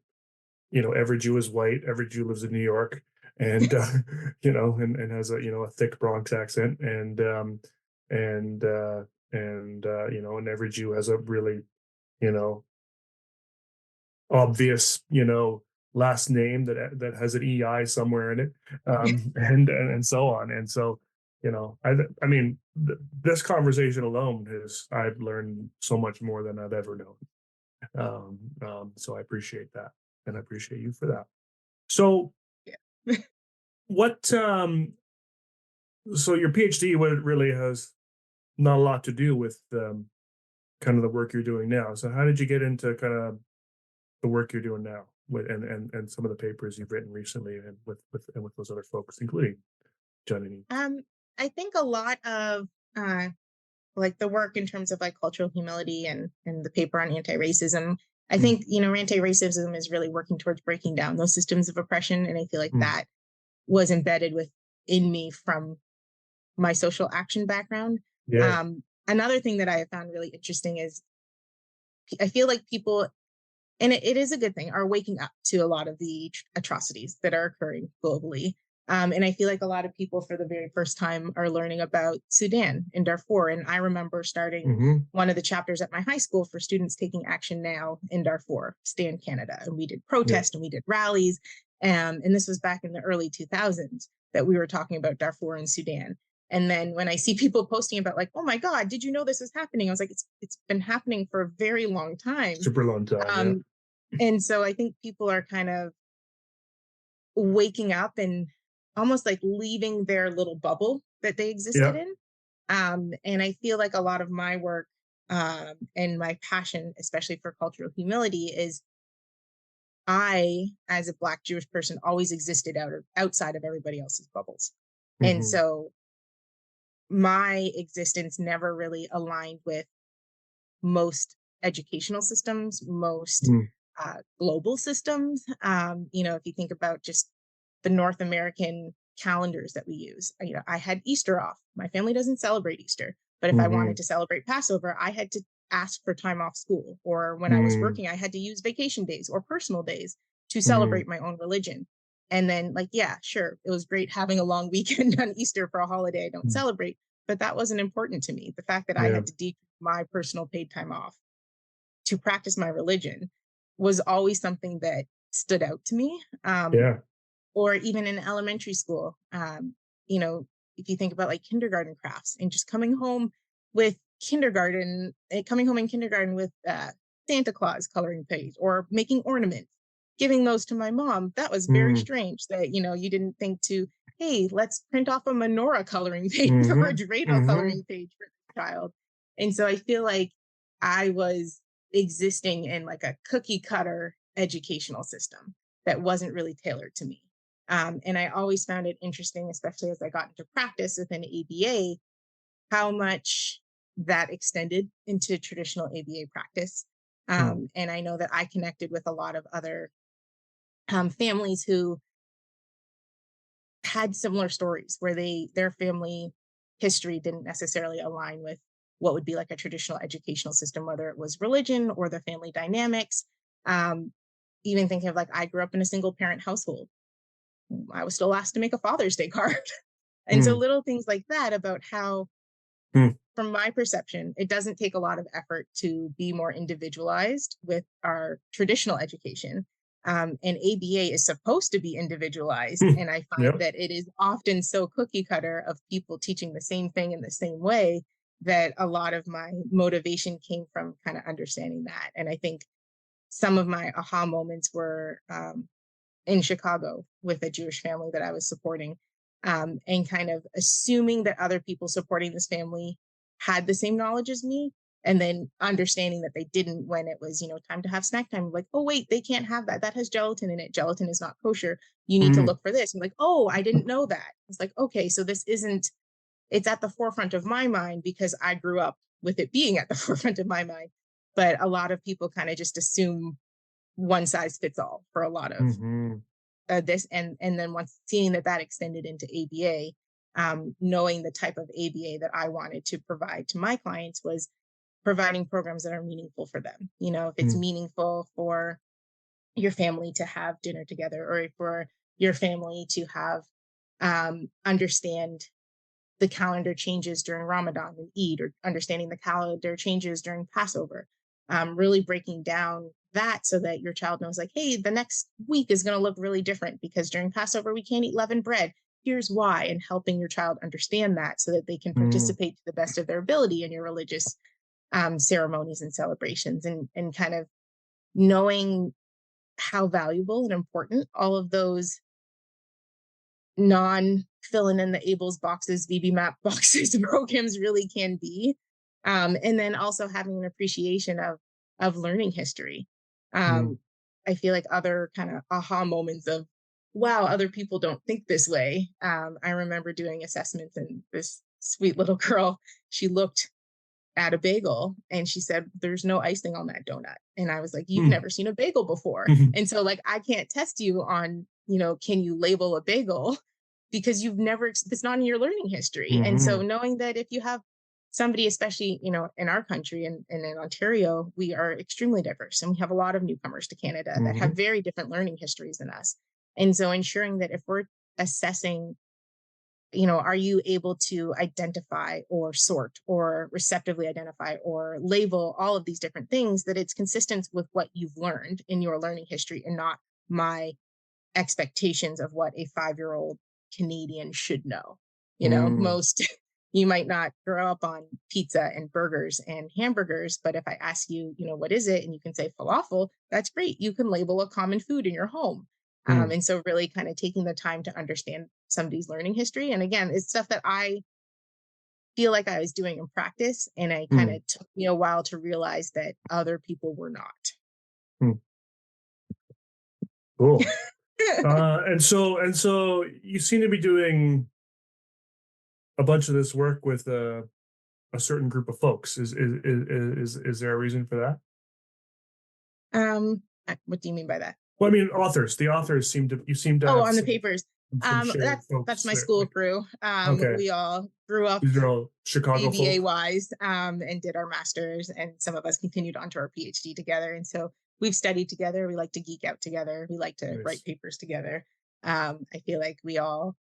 every Jew is white, every Jew lives in New York, and and has a thick Bronx accent, and and every Jew has a really you know obvious last name that has an EI somewhere in it, and so on. And so I mean this conversation alone has I've learned so much more than I've ever known. So I appreciate that, and I appreciate you for that. So yeah. what so your PhD really has not a lot to do with kind of the work you're doing now. So how did you get into kind of the work you're doing now with and some of the papers you've written recently, and with those other folks, including Johnny? um, I think a lot of uh, like the work in terms of like cultural humility and the paper on anti-racism. I Mm, think anti-racism is really working towards breaking down those systems of oppression, and I feel like mm, that was embedded within me from my social action background. yeah. Another thing that I have found really interesting is I feel like people, and it is a good thing, are waking up to a lot of the atrocities that are occurring globally. And I feel like a lot of people, for the very first time, are learning about Sudan and Darfur. And I remember starting Hmm. one of the chapters at my high school for students taking action now in Darfur, Stand Canada. And we did Yeah. protests and we did rallies. And this was back in the early 2000s that we were talking about Darfur and Sudan. And then when I see people posting about like, oh my God, did you know this is happening? I was like, it's been happening for a very long time. Super long time. Yeah. Um, and so I think people are kind of waking up and almost like leaving their little bubble that they existed Yeah. in. And I feel like a lot of my work, and my passion, especially for cultural humility, is I, as a Black Jewish person, always existed outside of everybody else's bubbles. And Hmm. so my existence never really aligned with most educational systems, most Mm, global systems. If you think about just the North American calendars that we use, I had Easter off. My family doesn't celebrate Easter, but if I wanted hmm. to celebrate Passover, I had to ask for time off school. Or when I was Mm, working, I had to use vacation days or personal days to mm, celebrate my own religion. And then, like, yeah, sure, it was great having a long weekend on Easter for a holiday I don't mm. celebrate, but that wasn't important to me. The fact that I Yeah. had to decrease my personal paid time off to practice my religion was always something that stood out to me. Yeah. Or even in elementary school, you know, if you think about like kindergarten crafts and just coming home in kindergarten with Santa Claus coloring page or making ornaments, giving those to my mom, that was very Mm, strange that, you didn't think to, hey, let's print off a menorah coloring page or a hmm. dreidel Hmm. coloring page for the child. And so I feel like I was existing in like a cookie cutter educational system that wasn't really tailored to me. And I always found it interesting, especially as I got into practice within ABA, how much that extended into traditional ABA practice. And I know that I connected with a lot of other families who had similar stories where their family history didn't necessarily align with what would be like a traditional educational system, whether it was religion or the family dynamics. Um, Even thinking of like, I grew up in a single parent household. I was still asked to make a Father's Day card. And so mm, little things like that about how, mm, from my perception, it doesn't take a lot of effort to be more individualized with our traditional education. And ABA is supposed to be individualized. mm. And I find Yep. that it is often so cookie cutter of people teaching the same thing in the same way that a lot of my motivation came from kind of understanding that. And I think some of my aha moments were in Chicago with a Jewish family that I was supporting, and kind of assuming that other people supporting this family had the same knowledge as me, and then understanding that they didn't when it was, time to have snack time. Like, oh, wait, they can't have that. That has gelatin in it. Gelatin is not kosher. You need to Mm, look for this. I'm like, oh, I didn't know that. It's like, okay, so this isn't, it's at the forefront of my mind because I grew up with it being at the forefront of my mind. But a lot of people kind of just assume one size fits all for a lot of mhm, this, and then once seeing that that extended into ABA, knowing the type of ABA that I wanted to provide to my clients was providing programs that are meaningful for them. If it's mm, meaningful for your family to have dinner together, or for your family to have understand the calendar changes during Ramadan and Eid, or understanding the calendar changes during Passover. Really breaking down that so that your child knows, like, hey, the next week is going to look really different because during Passover we can't eat leavened bread. Here's why, and helping your child understand that so that they can mm, participate to the best of their ability in your religious ceremonies and celebrations, and kind of knowing how valuable and important all of those non filling in the Abels boxes, VB map boxes programs really can be. And then also having an appreciation of learning history. mm, Um, I feel like other kind of aha moments of, wow, other people don't think this way. I remember doing assessments, and this sweet little girl, she looked at a bagel and she said, there's no icing on that donut. And I was like, you've mm, never seen a bagel before. mhm, And so, like, I can't test you on, can you label a bagel because you've never, it's not in your learning history. And so, mhm, knowing that if you have somebody, especially, in our country and in Ontario, we are extremely diverse, and we have a lot of newcomers to Canada that have mhm, very different learning histories than us. And so, ensuring that if we're assessing, are you able to identify or sort or receptively identify or label all of these different things, that it's consistent with what you've learned in your learning history and not my expectations of what a 5-year-old Canadian should know. mm, Most you might not grow up on pizza and burgers and hamburgers, but if I ask you, what is it? And you can say falafel, that's great. You can label a common food in your home. mm, And so really kind of taking the time to understand somebody's learning history. And again, it's stuff that I feel like I was doing in practice. And I kind mm, of took me a while to realize that other people were not. mm. Cool. And so you seem to be doing a bunch of this work with a certain group of folks. Is there a reason for that? What do you mean by that? Well, I mean, authors. The authors you seem to Oh, have on the papers. some shared That's folks my there. school Like, crew. okay, We all grew up these are all Chicago ABA folk. wise, and did our masters, and some of us continued on to our PhD together. And so we've studied together. We like to geek out together. We like to write Nice. papers together. I feel like we all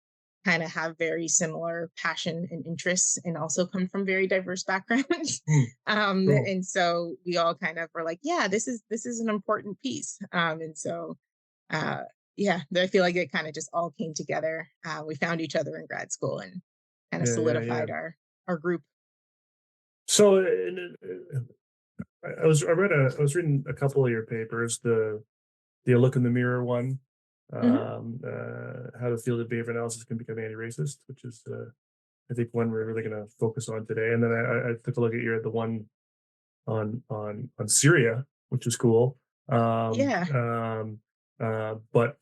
kind of have very similar passion and interests, and also come from very diverse backgrounds. Mm, cool. And so we all kind of were like, yeah, this is an important piece. And so uh, yeah, I feel like it kind of just all came together. We found each other in grad school and kind of Yeah, yeah, yeah. solidified our group. So I was reading a couple of your papers, the look in the mirror one, Mhm. how the field of behavior analysis can become anti-racist, which is I think one we're really going to focus on today. And then I took a look at the one on Syria, which is cool. Um, Yeah. um, but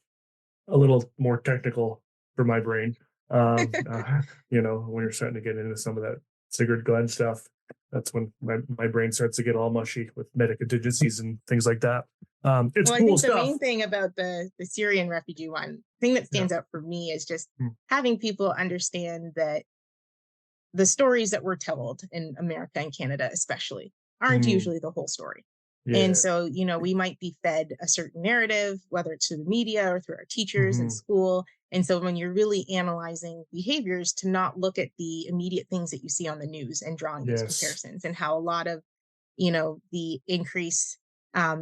a little more technical for my brain. When you're starting to get into some of that Sigurd Glenn stuff, that's when my brain starts to get all mushy with medic contingencies and things like that. It's Well, I cool think the stuff. main thing about the Syrian refugee one thing that Yeah. stands out for me is just Mm. having people understand that the stories that we're told in America and Canada, especially, aren't Mm. usually the whole story. And Yeah. so, we might be fed a certain narrative, whether it's through the media or through our teachers in Hmm. school. And so, when you're really analyzing behaviors, to not look at the immediate things that you see on the news and drawing those Yes. comparisons, and how a lot of, the increase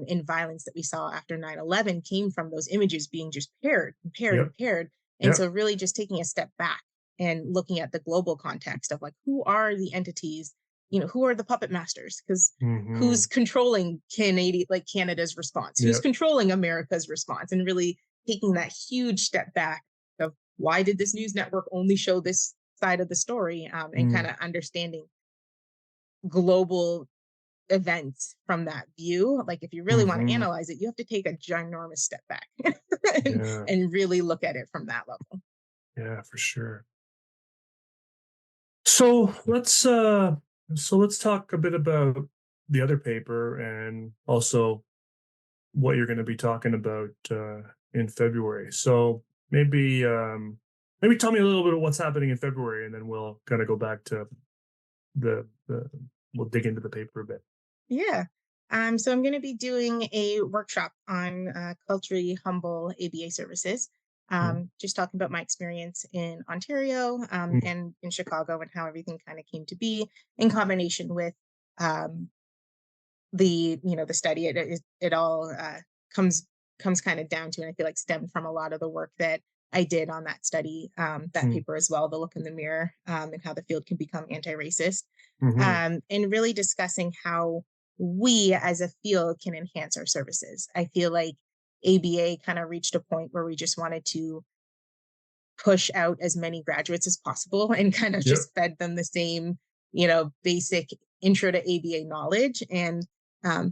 in violence that we saw after 9/11 came from those images being just paired and paired Yep. and paired. And Yep. so, really just taking a step back and looking at the global context of, like, who are the entities, who are the puppet masters? Because Hmm. who's controlling Canada's response? Who's Yep. controlling America's response? And really taking that huge step back of, why did this news network only show this side of the story, and kind Mm. of understanding global events from that view. Like, if you really want to Hmm. analyze it, you have to take a ginormous step back and, Yeah. and really look at it from that level. Yeah, for sure. So let's talk a bit about the other paper and also what you're going to be talking about in February. So maybe tell me a little bit of what's happening in February, and then we'll kind of go back to the we'll dig into the paper a bit. Yeah. So I'm going to be doing a workshop on culturally humble ABA services. Mm. Just talking about my experience in Ontario, Mm. and in Chicago, and how everything kind of came to be, in combination with um, the study. It all comes kind of down to, and I feel like stemmed from a lot of the work that I did on that study, that Mm. paper as well, the look in the mirror, and how the field can become anti-racist, Hmm. and really discussing how we as a field can enhance our services. I feel like ABA kind of reached a point where we just wanted to push out as many graduates as possible and kind of Yep. just fed them the same, basic intro to ABA knowledge, and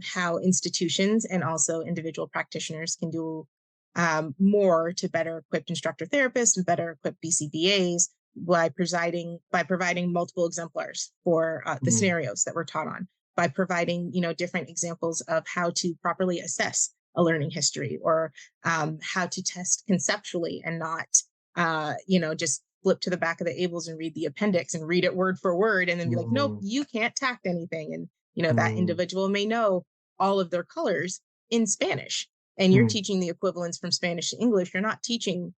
how institutions and also individual practitioners can do more to better equip instructor therapists and better equip BCBAs by providing multiple exemplars for the Mm. scenarios that we're taught on, by providing different examples of how to properly assess a learning history, or how to test conceptually and not just flip to the back of the Ables and read the appendix and read it word for word, and then be like, nope, Mm. you can't tact anything. And, that Mm. individual may know all of their colors in Spanish, and you're Mm. teaching the equivalents from Spanish to English. You're not teaching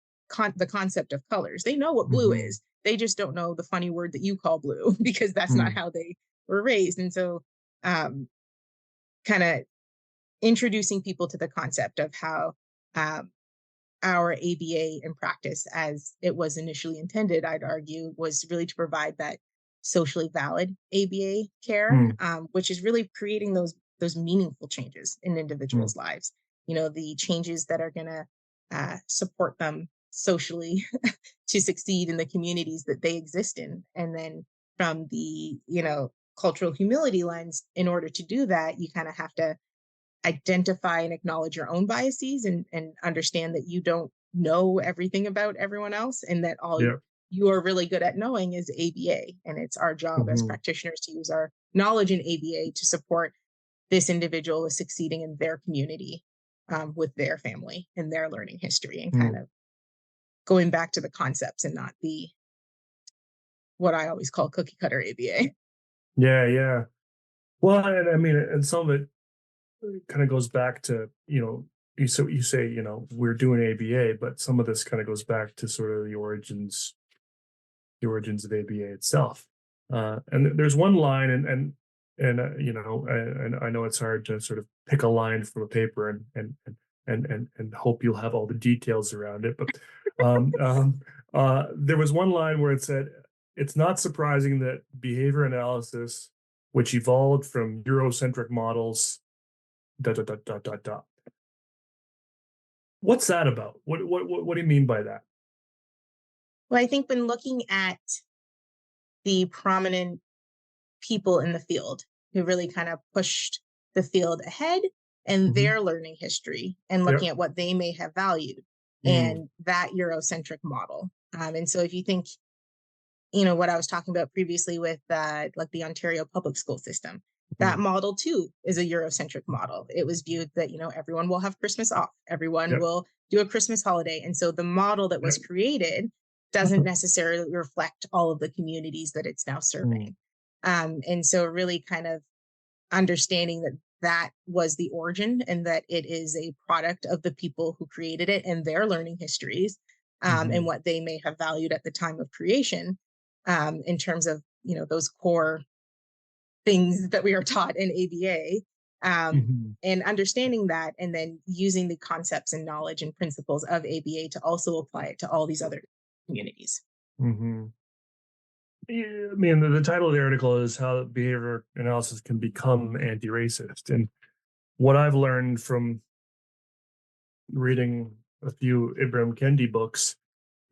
the concept of colors. They know what blue Hmm. is. They just don't know the funny word that you call blue because that's not Mm. how they were raised. And so, um, kind of introducing people to the concept of how um, our ABA in practice, as it was initially intended, I'd argue, was really to provide that socially valid ABA care, Mm. which is really creating those meaningful changes in Mm. individuals' lives. The changes that are going to support them socially to succeed in the communities that they exist in, and then from the cultural humility lens, in order to do that, you kind of have to identify and acknowledge your own biases, and understand that you don't know everything about everyone else, and that all Yep. you are really good at knowing is ABA. And it's our job as Hmm. practitioners to use our knowledge in ABA to support this individual with succeeding in their community, with their family and their learning history, and kind Mm. of going back to the concepts and not the what I always call cookie cutter ABA. Yeah. Yeah. Well, and I mean, and some of it kind of goes back to, you say, we're doing ABA, but some of this kind of goes back to sort of the origins of ABA itself. And there's one line, and I know it's hard to sort of pick a line from a paper and hope you'll have all the details around it. But there was one line where it said, "It's not surprising that behavior analysis, which evolved from Eurocentric models, dot dot dot dot dot dot." What's that about? What do you mean by that? Well, I think when looking at the prominent people in the field, who really kind of pushed the field ahead and Mm-hmm. their learning history and looking Yep. at what they may have valued Mm. and that Eurocentric model. And so if you think, what I was talking about previously with like the Ontario public school system, that Mm. model too is a Eurocentric model. It was viewed that, everyone will have Christmas off, everyone Yep. will do a Christmas holiday. And so the model that was Yep. created doesn't necessarily reflect all of the communities that it's now Mm. serving. And so really kind of understanding that that was the origin and that it is a product of the people who created it and their learning histories, Mm-hmm. and what they may have valued at the time of creation, in terms of those core things that we are taught in ABA, Mm-hmm. and understanding that and then using the concepts and knowledge and principles of ABA to also apply it to all these other communities. Mm-hmm. Yeah, I mean, the title of the article is How Behavior Analysis Can Become Anti-Racist. And what I've learned from reading a few Ibram Kendi books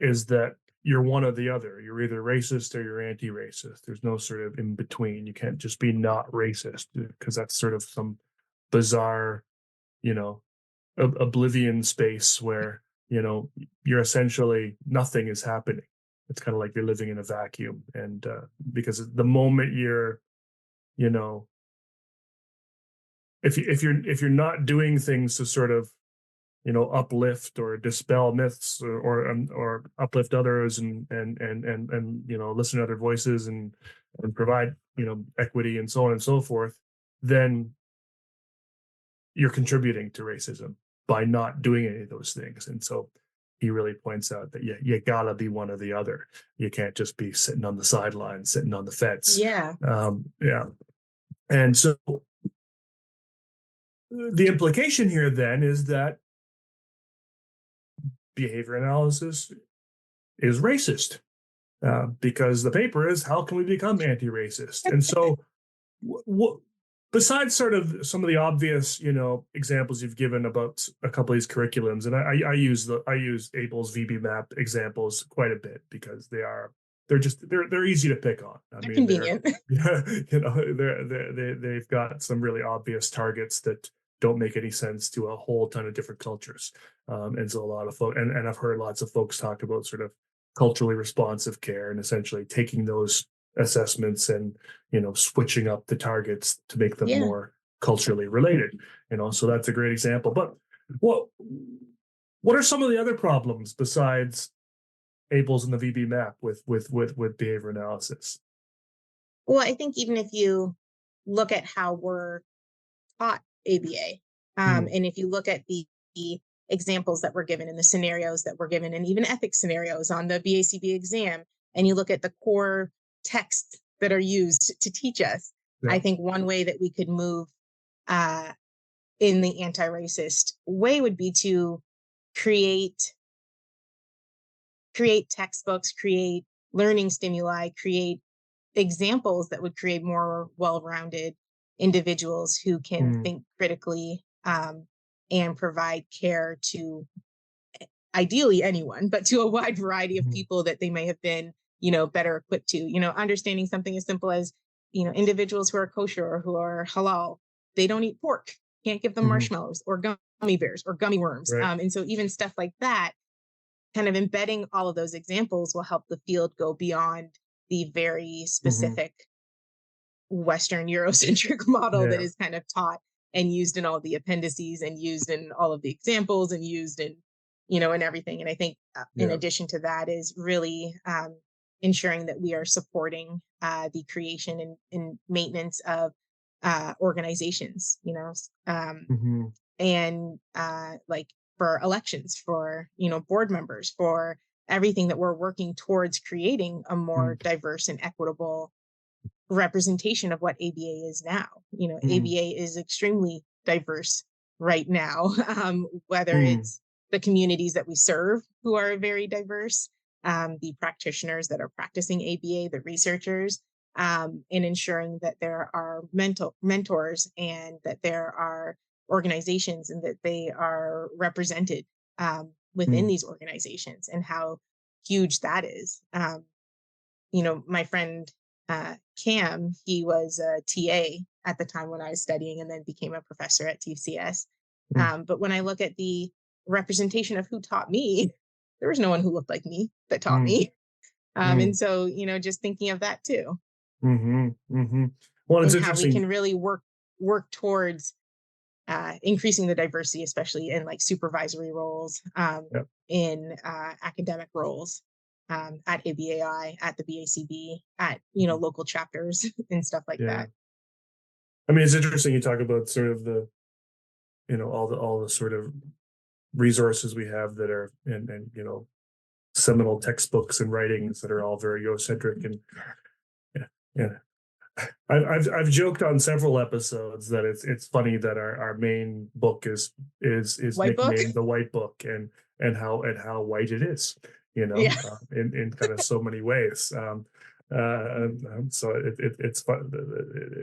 is that you're one or the other. You're either racist or you're anti-racist. There's no sort of in between. You can't just be not racist because that's sort of some bizarre, you know, oblivion space where, you're essentially nothing is happening. It's kind of like you're living in a vacuum. And because the moment you're, you know, if you're not doing things to sort of uplift or dispel myths or uplift others and listen to other voices and provide equity and so on and so forth, then you're contributing to racism by not doing any of those things. And so he really points out that you gotta be one or the other. You can't just be sitting on the sidelines, sitting on the fence. Yeah. Yeah. And so the implication here then is that behavior analysis is racist, because the paper is how can we become anti-racist? And so, besides sort of some of the obvious, examples you've given about a couple of these curriculums, and I use Abel's VB-MAP examples quite a bit because they're easy to pick on. I They're mean, convenient. they've got some really obvious targets that don't make any sense to a whole ton of different cultures. And so a lot of folks, and I've heard lots of folks talk about sort of culturally responsive care and essentially taking those assessments and switching up the targets to make them Yeah. more culturally related. So that's a great example. But what what are some of the other problems besides Abel's and the VB-MAP with behavior analysis? Well, I think even if you look at how we're taught ABA, Mm. and if you look at the examples that were given and the scenarios that were given, and even ethics scenarios on the BACB exam, and you look at the core texts that are used to teach us, Yeah. I think one way that we could move uh, in the anti-racist way would be to create textbooks, create learning stimuli, create examples that would create more well-rounded individuals who can Mm. think critically, and provide care to ideally anyone, but to a wide variety of Mm. people that they may have been, better equipped to. Understanding something as simple as, individuals who are kosher or who are halal, they don't eat pork. Can't give them Mhm. marshmallows or gummy bears or gummy worms. Right. And so even stuff like that, kind of embedding all of those examples will help the field go beyond the very Mhm. specific Western Eurocentric model that Yeah. is kind of taught and used in all the appendices and used in all of the examples and used in, and everything. And I think, in Yeah. addition to that, is really ensuring that we are supporting the creation and maintenance of organizations, Mhm. and like for elections, for, board members, for everything that we're working towards creating a more Mm. diverse and equitable representation of what ABA is now. Mm. ABA is extremely diverse right now, whether Mm. it's the communities that we serve who are very diverse, the practitioners that are practicing ABA, the researchers, in ensuring that there are mentors and that there are organizations and that they are represented, within Mm. these organizations and how huge that is. My friend Cam, he was a TA at the time when I was studying, and then became a professor at TCS. Mm, But when I look at the representation of who taught me, there was no one who looked like me that taught mm, me. mm, And so, just thinking of that too, Well, it's and how we interesting. can really work towards increasing the diversity, especially in like supervisory roles, Yeah, in academic roles, at ABAI, at the BACB, at mhm, local chapters and stuff like yeah. that. I mean, it's interesting you talk about sort of all the sort of resources we have that are and seminal textbooks and writings that are all very Eurocentric and yeah, yeah. I've joked on several episodes that it's funny that our main book is White book. nicknamed the White Book and how white it is, Yeah. in kind of so many ways. So it's fun.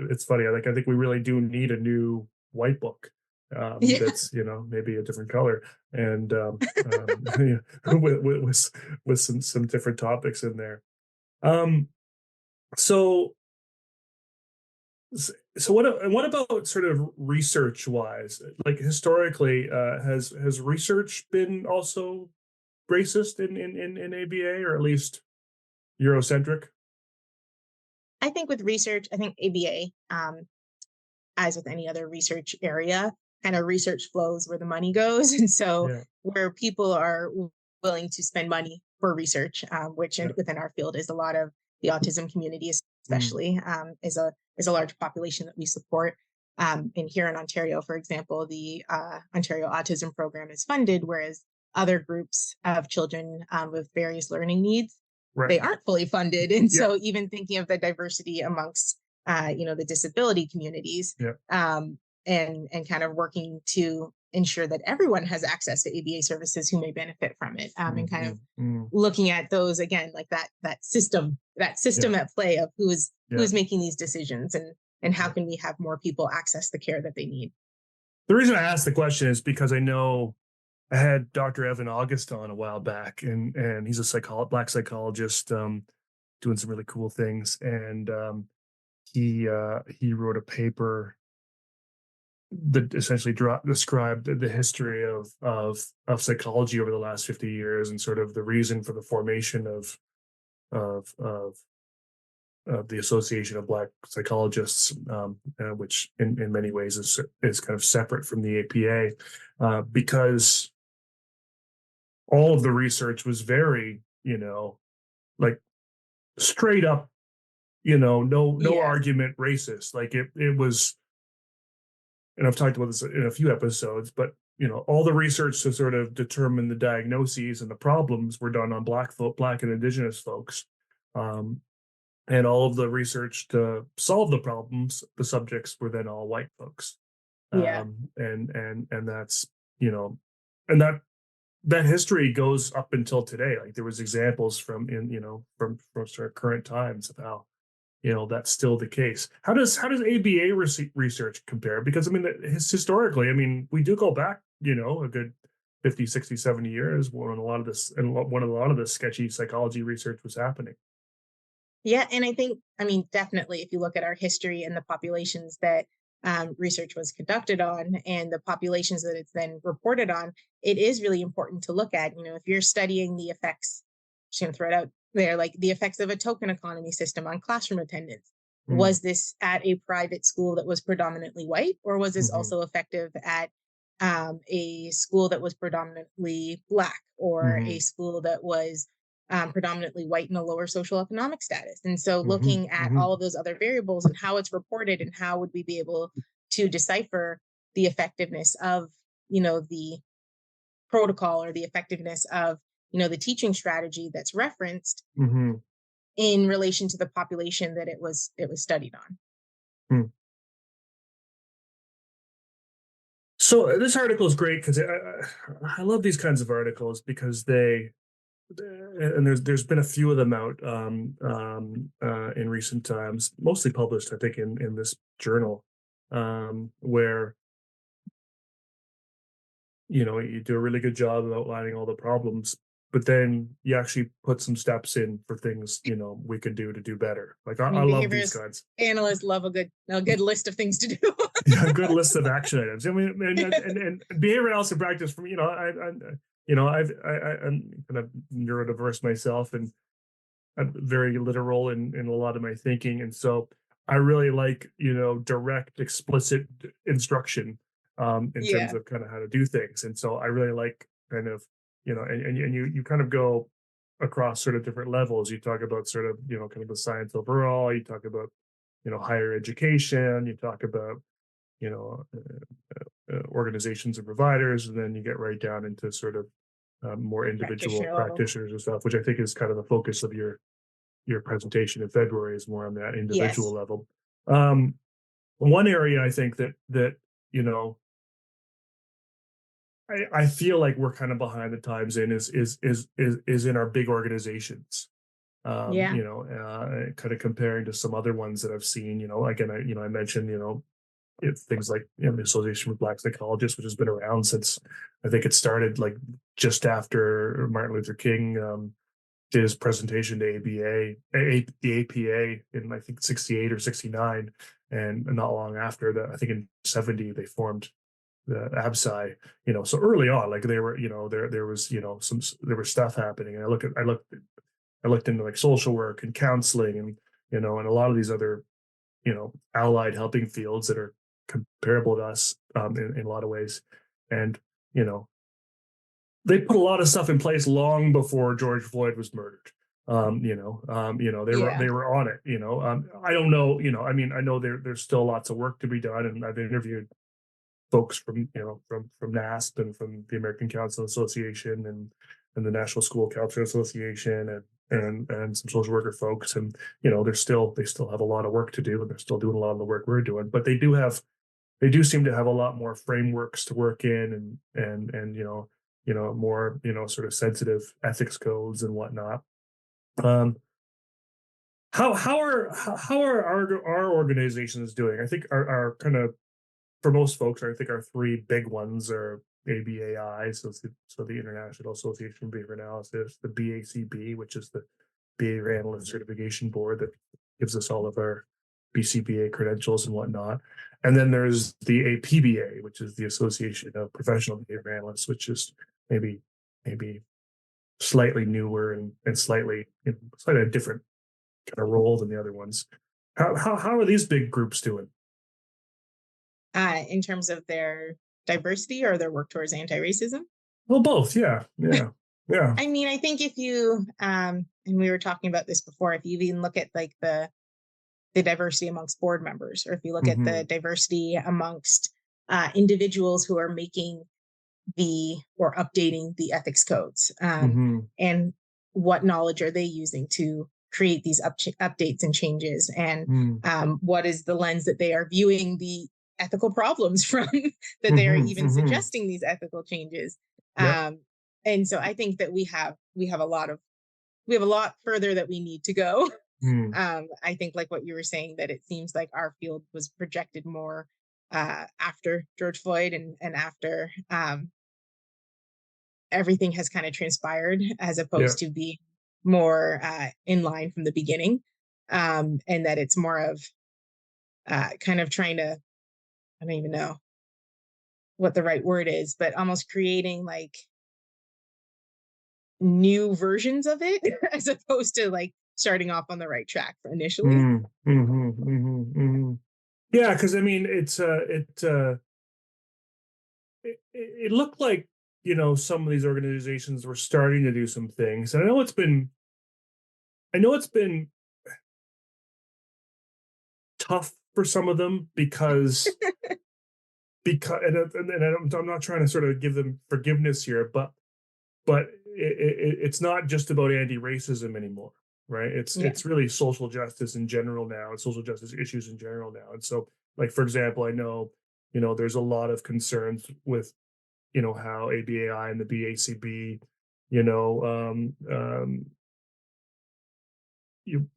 It's funny. I think we really do need a new White Book, Yeah. that's maybe a different color and with some different topics in there. Um, so so what about sort of research wise? Like historically, has research been also racist in ABA or at least Eurocentric? I think with research, I think ABA, as with any other research area, kind of research flows where the money goes. And so Yeah, where people are willing to spend money for research, which yeah. within our field is a lot of the autism community, Mm, especially, is a large population that we support. And here in Ontario, for example, the Ontario Autism Program is funded, whereas other groups of children with various learning needs, right. they aren't fully funded. And Yeah, so even thinking of the diversity amongst the disability communities, yeah. and kind of working to ensure that everyone has access to ABA services who may benefit from it, and kind of Mm. looking at those again, like that system Yeah, at play of yeah, who's making these decisions, and how yeah. can we have more people access the care that they need. The reason I asked the question is because I know I had Dr. Evan August on a while back, and he's a black psychologist, doing some really cool things, and he wrote a paper that essentially described the history of psychology over the last 50 years and sort of the reason for the formation of of, of the Association of Black Psychologists, which in many ways is kind of separate from the APA, because all of the research was very, like straight up, no Yeah. argument racist. Like it was, and I've talked about this in a few episodes, but all the research to sort of determine the diagnoses and the problems were done on black and indigenous folks, um, and all of the research to solve the problems, the subjects were then all white folks, Yeah. and that's you know, and that history goes up until today. Like there was examples from sort of current times of how that's still the case. How does ABA research compare? Because I mean, historically, I mean, we do go back, a good 50, 60, 70 years when a lot of this and when a lot of this sketchy psychology research was happening. Yeah, and I think, I mean, definitely, if you look at our history and the populations that research was conducted on and the populations that it's then reported on, it is really important to look at. If you're studying the effects, just going to throw it out there, like the effects of a token economy system on classroom attendance. Mm, Was this at a private school that was predominantly white, or was this hmm also effective at a school that was predominantly Black, or a hmm school that was predominantly white in a lower social economic status? And so hmm looking at hmm all of those other variables and how it's reported, and how would we be able to decipher the effectiveness of, the protocol, or the effectiveness of, the teaching strategy that's referenced hmm in relation to the population that it was studied on. So this article is great because I love these kinds of articles because and there's been a few of them out, in recent times, mostly published, I think, in this journal, where you do a really good job of outlining all the problems, but then you actually put some steps in for things, you know, we can do to do better. Like I I mean, love these behaviorist guys. analysts love a good list of things to do. Yeah, a good list of action items. I mean, and behavior analysis practice from, you know, I'm kind of neurodiverse myself, and I'm very literal in a lot of my thinking, and so I really like, you know, direct, explicit instruction in terms Yeah. of kind of how to do things, and so I really like kind of, you know, and you kind of go across sort of different levels. You talk about sort of, you know, kind of the science overall. You talk about, you know, higher education. You talk about, you know, organizations and providers, and then you get right down into sort of more individual Practitioner level. practitioners and stuff, which I think is kind of the focus of your presentation in February, is more on that individual Yes. level. Um, One area I think that you know, I feel like we're kind of behind the times in is in our big organizations. Yeah. You know, kind of comparing to some other ones that I've seen. You know, again, I mentioned, you know, things like, you know, the Association with Black Psychologists, which has been around since, I think it started like just after Martin Luther King did his presentation to the APA in, I think, 68 or 69. And not long after that, I think in 70, they formed the ABSI, you know, so early on, like they were, you know, there was, you know, there was stuff happening. And I looked into like social work and counseling, and, you know, and a lot of these other, you know, allied helping fields that are comparable to us in a lot of ways. And, you know, they put a lot of stuff in place long before George Floyd was murdered. Yeah. They were on it. You know, I don't know. You know, I mean, I know there's still lots of work to be done, and I've interviewed folks from, you know, from NASP and from the American Council Association and the National School Counselor Association and some social worker folks, and, you know, they still have a lot of work to do, and they're still doing a lot of the work we're doing, but they do seem to have a lot more frameworks to work in, and you know, more, you know, sort of sensitive ethics codes and whatnot. Um, how are our organizations doing? I think our kind of, for most folks, I think our three big ones are ABAI, so the International Association of Behavior Analysis, the BACB, which is the Behavior Analyst Certification Board that gives us all of our BCBA credentials and whatnot. And then there's the APBA, which is the Association of Professional Behavior Analysts, which is maybe slightly newer and slightly, you know, slightly a different kind of role than the other ones. How are these big groups doing? In terms of their diversity or their work towards anti-racism. Well, both, yeah, yeah. I mean, I think if you and we were talking about this before, if you even look at like the diversity amongst board members, or if you look at Mm-hmm. the diversity amongst individuals who are making the or updating the ethics codes, Mm-hmm. and what knowledge are they using to create these updates and changes, and what is the lens that they are viewing the ethical problems from that they are Mm-hmm. even Mm-hmm. suggesting these ethical changes. Yep. And so I think that we have a lot further that we need to go. Mm. I think, like what you were saying, that it seems like our field was projected more after George Floyd, and after everything has kind of transpired, as Yeah. opposed to being more in line from the beginning. And that it's more of kind of trying to, I don't even know what the right word is, but almost creating like new versions of it as opposed to like starting off on the right track initially. Mm. Mm-hmm. Mm-hmm. Mm-hmm. Yeah, because I mean, it looked like, you know, some of these organizations were starting to do some things, and I know it's been tough for some of them because I'm not trying to sort of give them forgiveness here, but it's not just about anti-racism anymore, right? Yeah. It's really social justice in general now, and social justice issues in general now. And so, like, for example, I know, you know, there's a lot of concerns with, you know, how ABAI and the BACB, you know, you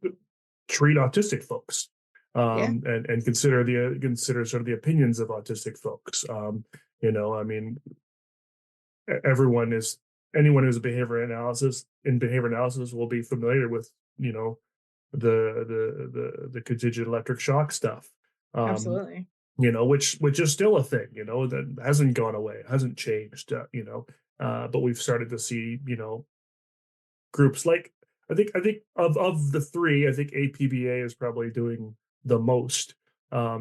treat autistic folks, Yeah. and consider sort of the opinions of autistic folks. You know, I mean, everyone is anyone who's a behavior analysis will be familiar with, you know, the contingent electric shock stuff. Um, Absolutely. which is still a thing, that hasn't gone away, hasn't changed, but we've started to see, groups like, I think of the three, I think APBA is probably doing the most. But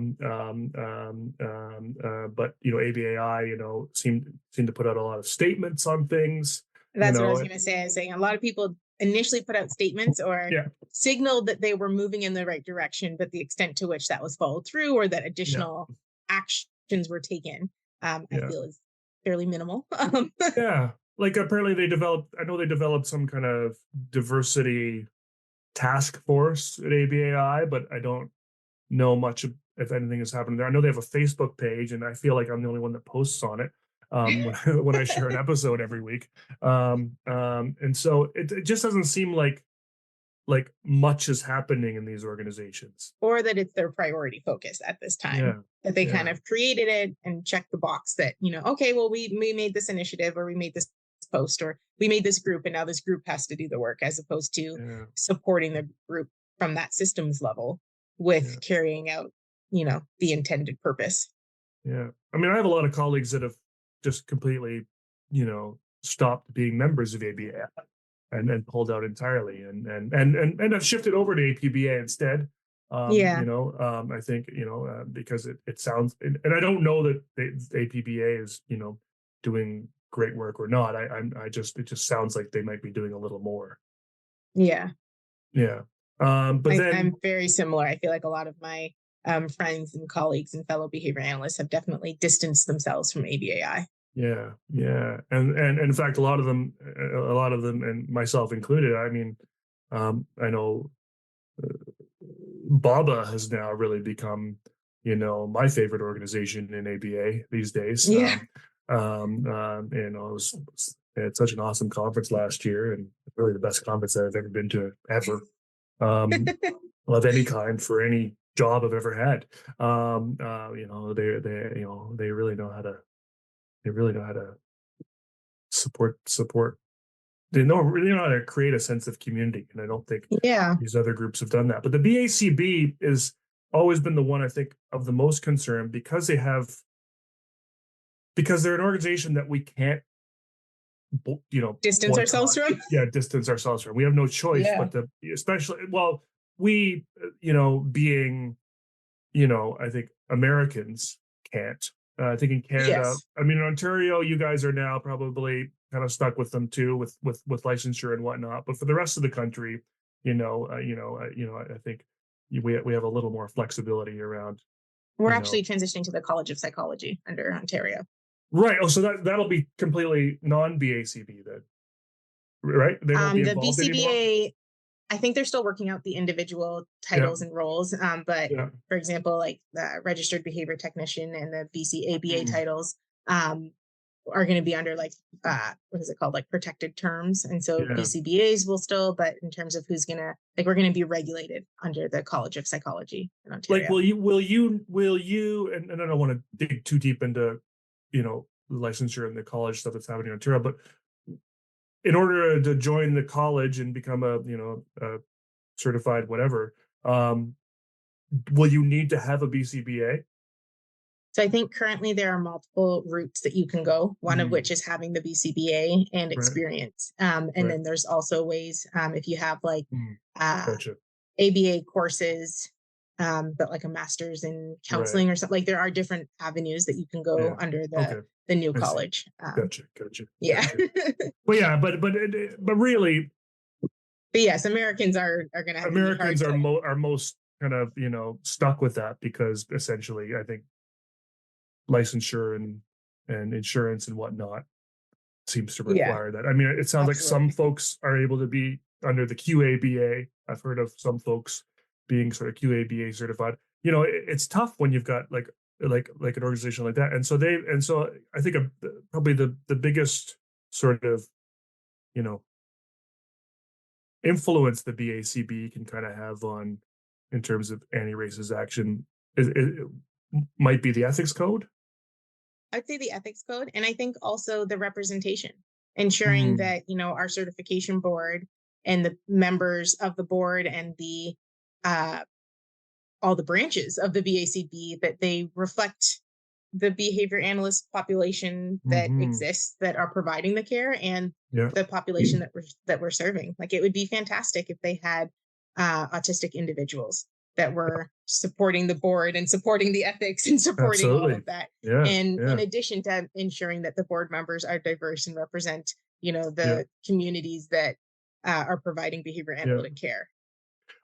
ABAI, seem to put out a lot of statements on things, you That's what I was know. going to say. I was saying a lot of people initially put out statements or Yeah, signaled that they were moving in the right direction, but the extent to which that was followed through or that yeah, additional actions were taken, I yeah, feel is fairly minimal. yeah. Like apparently I know they developed some kind of diversity task force at ABAI, but I don't know much if anything has happened there. I know they have a Facebook page, and I feel like I'm the only one that posts on it when I share an episode every week. And so it just doesn't seem like much is happening in these organizations. Or that it's their priority focus at this time. Yeah, That they kind yeah, of created it and checked the box that, okay, well, we made this initiative or we made this post or we made this group and now this group has to do the work as opposed to yeah, supporting the group from that systems level with yeah, carrying out, the intended purpose. yeah. I mean, I have a lot of colleagues that have just completely, stopped being members of ABA and then pulled out entirely and have shifted over to APBA instead. Yeah. I think because it sounds, and I don't know that the APBA is doing great work or not. I just, it just sounds like they might be doing a little more. Yeah. Yeah. But then I'm very similar. I feel like a lot of my friends and colleagues and fellow behavior analysts have definitely distanced themselves from ABAI. yeah, yeah, and in fact, a lot of them, and myself included. I mean, I know BABA has now really become, my favorite organization in ABA these days. Yeah. It was had such an awesome conference last year, and really the best conference that I've ever been to ever, of any kind for any job I've ever had. They really know how to support. They know really know how to create a sense of community, and I don't think Yeah. these other groups have done that. But the BACB is always been the one I think of the most concern because they're an organization that we can't Distance ourselves boycott, from. yeah, distance ourselves from. We have no choice Yeah. but to, especially, well, we being I think Americans can't. I think in Canada, Yes. I mean, in Ontario, you guys are now probably kind of stuck with them too, with licensure and whatnot. But for the rest of the country, I think we have a little more flexibility around, We're you know. actually transitioning to the College of Psychology under Ontario. Right. Oh, so that'll be completely non BACB then, right? They won't be The involved anymore. BCBA, I think they're still working out the individual Yeah. titles and roles. But Yeah. for example, like the registered behavior technician and the BCABA Mm, titles are going to be under like what is it called, like protected terms, and so yeah. BCBAs will still, but in terms of who's gonna, like, we're going to be regulated under the College of Psychology in Like, Ontario. will you, and I don't want to dig too deep into, the licensure and the college stuff that's happening in Ontario, but in order to join the college and become a certified whatever, um, will you need to have a BCBA? So I think currently there are multiple routes that you can go, one of which Mm, is having the BCBA and right, experience. And right. then there's also ways, if you have like Mm, uh, gotcha. ABA courses, but like a master's in Right. counseling or something. Like there are different avenues that you can go Yeah. under Okay. the new I see. college. Gotcha. Gotcha. Yeah. Gotcha. But yeah, but really, But yes, Americans are going to be hard Americans to. are most kind of stuck with that because essentially, I think licensure and insurance and whatnot seems to Yeah, require that. I mean, it sounds like some absolutely. folks are able to be under the QABA. I've heard of some folks being sort of QABA certified. It's tough when you've got like an organization like that. And so I think probably the biggest sort of you know influence the BACB can kind of have on in terms of anti-racist action it might be the ethics code. I'd say the ethics code, and I think also the representation. ensuring Mm, that, our certification board and the members of the board and the uh, all the branches of the BACB, that they reflect the behavior analyst population that hmm. exists, that are providing the care, and Yeah. the population that we're serving. Like, it would be fantastic if they had autistic individuals that were supporting the board and supporting the ethics and supporting all Absolutely. of that. Yeah. And in Yeah. addition to ensuring that the board members are diverse and represent, Yeah. the communities that are providing behavior Yeah. analytic care.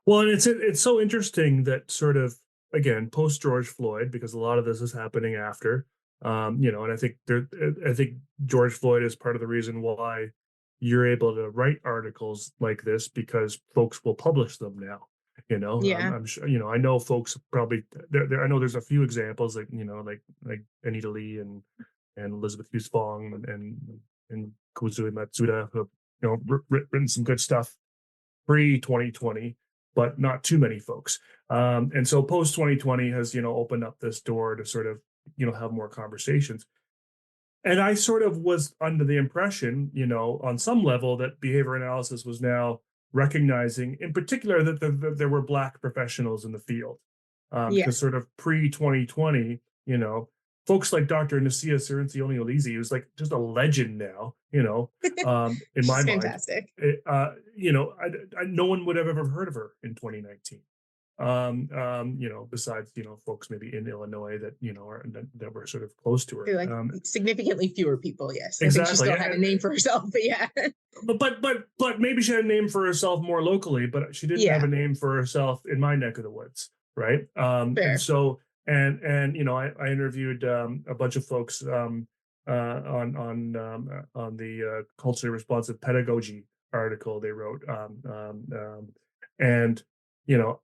Well, and it's so interesting that sort of, again, post George Floyd, because a lot of this is happening after, and I think George Floyd is part of the reason why you're able to write articles like this, because folks will publish them now. Yeah. I'm sure, I know folks probably I know there's a few examples, like, like Anita Lee and Elizabeth Hughes Fong and Kuzui Matsuda, who have, written some good stuff pre 2020, but not too many folks. And so post 2020 has, opened up this door to sort of, have more conversations. And I sort of was under the impression, on some level, that behavior analysis was now recognizing, in particular, that there were Black professionals in the field. Yeah. Because sort of pre 2020, folks like Dr. Nasia Cirincione-Olizi, who's like just a legend now, in my She's mind. fantastic. No one would have ever heard of her in 2019. Besides, folks maybe in Illinois that, that were sort of close to her. Like, significantly fewer people, yes. I think she Exactly. still had a name for herself, but yeah. But maybe she had a name for herself more locally, but she didn't have Yeah, a name for herself in my neck of the woods, right? And fair. so I interviewed a bunch of folks on the culturally responsive pedagogy article they wrote, and you know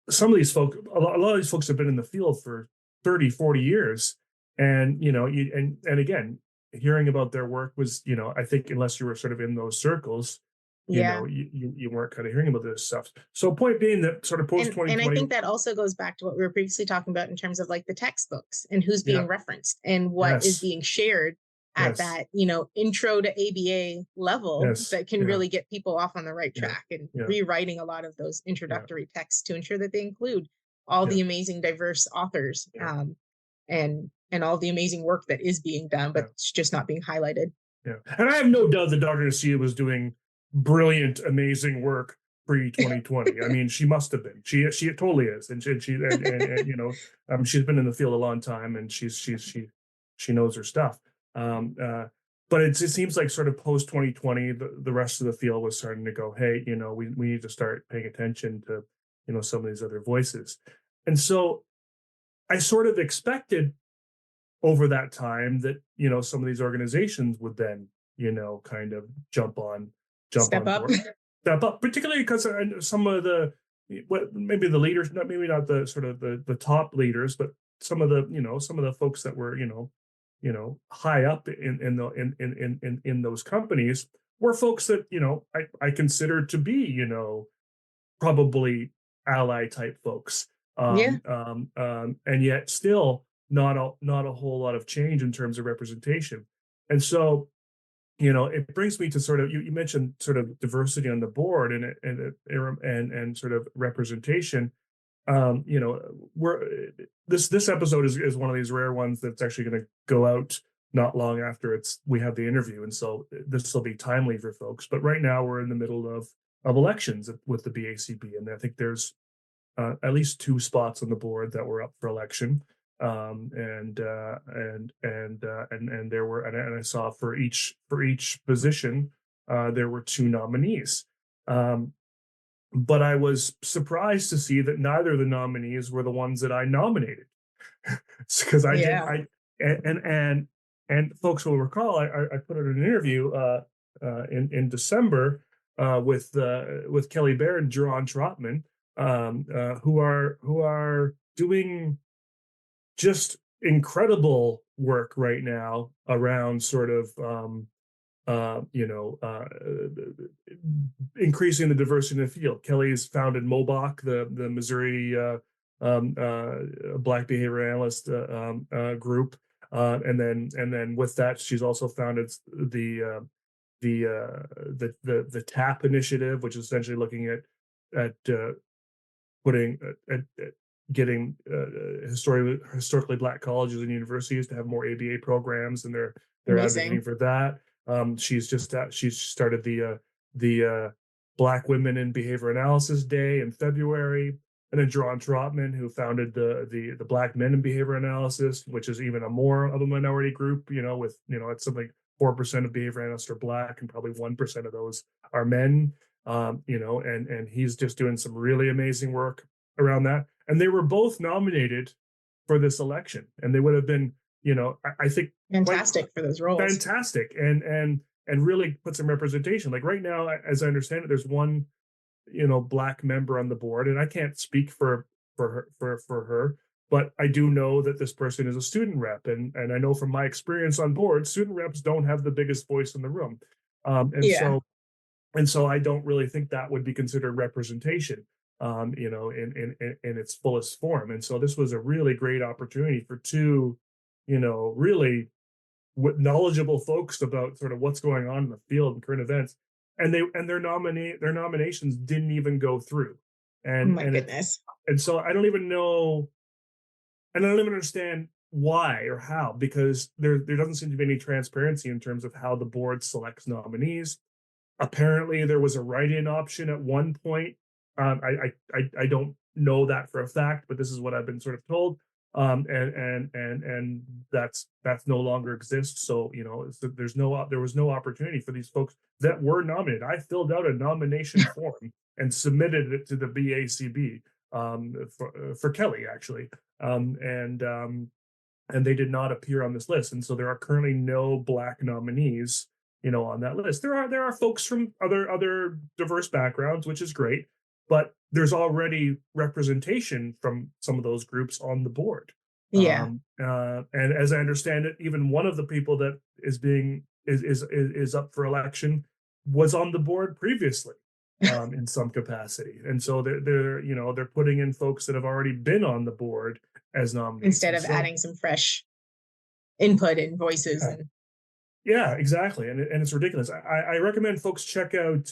some of these folks, a lot of these folks have been in the field for 30, 40 years. And, and again, hearing about their work was, I think unless you were sort of in those circles, Yeah. you weren't kind of hearing about this stuff. So point being that sort of post And I 2020, think that also goes back to what we were previously talking about in terms of like the textbooks and who's yeah, being referenced and what is yes, being shared at yes, that, intro to ABA level, yes, that can yeah, really get people off on the right yeah, track, and yeah, rewriting a lot of those yeah, introductory texts to ensure that they include all yeah, the amazing diverse authors, yeah, and all the amazing work that is being done, but yeah. it's just not being highlighted. Yeah, and I have no doubt that Dr. Nasia was doing brilliant, amazing work pre 2020. I mean, she must have been. She totally is, and she's been in the field a long time, and she knows her stuff. Um, uh, but it seems like sort of post 2020, the rest of the field was starting to go, hey, we need to start paying attention to some of these other voices, and so I sort of expected over that time that some of these organizations would then kind of jump Step on up. board, step up, particularly because some of the what maybe the leaders, not maybe not the sort of the top leaders, but some of the folks that were high up in those companies were folks that I considered to be probably ally type folks, Yeah. and yet still not a whole lot of change in terms of representation. And so it brings me to sort of you mentioned sort of diversity on the board and sort of representation. We're this episode is one of these rare ones that's actually going to go out not long after we have the interview, and so this will be timely for folks. But right now we're in the middle of elections with the BACB, and I think there's at least two spots on the board that were up for election. And there were, and I saw for each position there were two nominees. But I was surprised to see that neither of the nominees were the ones that I nominated, because I did Yeah. I and folks will recall I put out an interview in December with Kelly Baird and Jerron Trotman, who are doing just incredible work right now around sort of increasing the diversity in the field. Kelly has founded MOBOC, the Missouri Black Behavior Analyst group, and then with that, she's also founded the TAP initiative, which is essentially looking at putting at getting historically black colleges and universities to have more ABA programs, and they're advocating Amazing. for that. She's started the Black Women in Behavior Analysis Day in February, and then John Trotman, who founded the Black Men in Behavior Analysis, which is even a more of a minority group. With it's something 4% of behavior analysts are black, and probably 1% of those are men. And he's just doing some really amazing work around that. And they were both nominated for this election, and they would have been, I think, quite Fantastic for those roles. fantastic, and really put some representation. Like right now, as I understand it, there's one, black member on the board, and I can't speak for her, but I do know that this person is a student rep, and I know from my experience on board, student reps don't have the biggest voice in the room, and Yeah. so I don't really think that would be considered representation, in its fullest form. And so this was a really great opportunity for two, really knowledgeable folks about sort of what's going on in the field and current events, and their nominations didn't even go through, Oh and my and it goodness. and so I don't even know, and I don't even understand why or how, because there doesn't seem to be any transparency in terms of how the board selects nominees. Apparently, there was a write-in option at one point. I don't know that for a fact, but this is what I've been sort of told. And that's no longer exists. So there was no opportunity for these folks that were nominated. I filled out a nomination form and submitted it to the BACB, for Kelly, actually, and they did not appear on this list. And so there are currently no black nominees, on that list. There are folks from other diverse backgrounds, which is great, but there's already representation from some of those groups on the board. Yeah. And as I understand it, even one of the people that is up for election was on the board previously, in some capacity. And so they're putting in folks that have already been on the board as nominees. Instead And of so, adding some fresh input and voices yeah, and yeah, exactly. And it's ridiculous. I recommend folks check out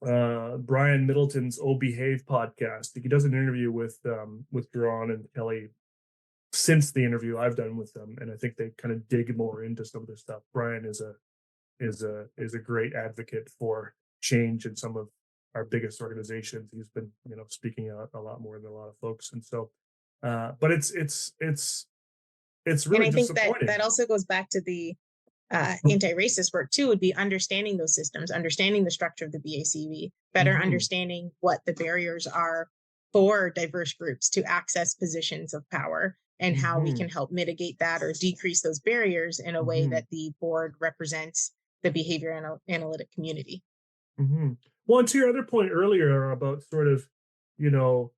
Brian Middleton's "Oh Behave" podcast. He does an interview with Duran and Kelly since the interview I've done with them, and I think they kind of dig more into some of this stuff. Brian is a great advocate for change in some of our biggest organizations. He's been, speaking out a lot more than a lot of folks, and so, but it's and really I think that disappointing. that also goes back to the anti-racist work too, would be understanding those systems, understanding the structure of the BACB, better Mhm, understanding what the barriers are for diverse groups to access positions of power, and how we can mhm, help mitigate that or decrease those barriers in a way mhm, that the board represents the behavior analytic community. mhm. Well, and to your other point earlier about sort of, you know,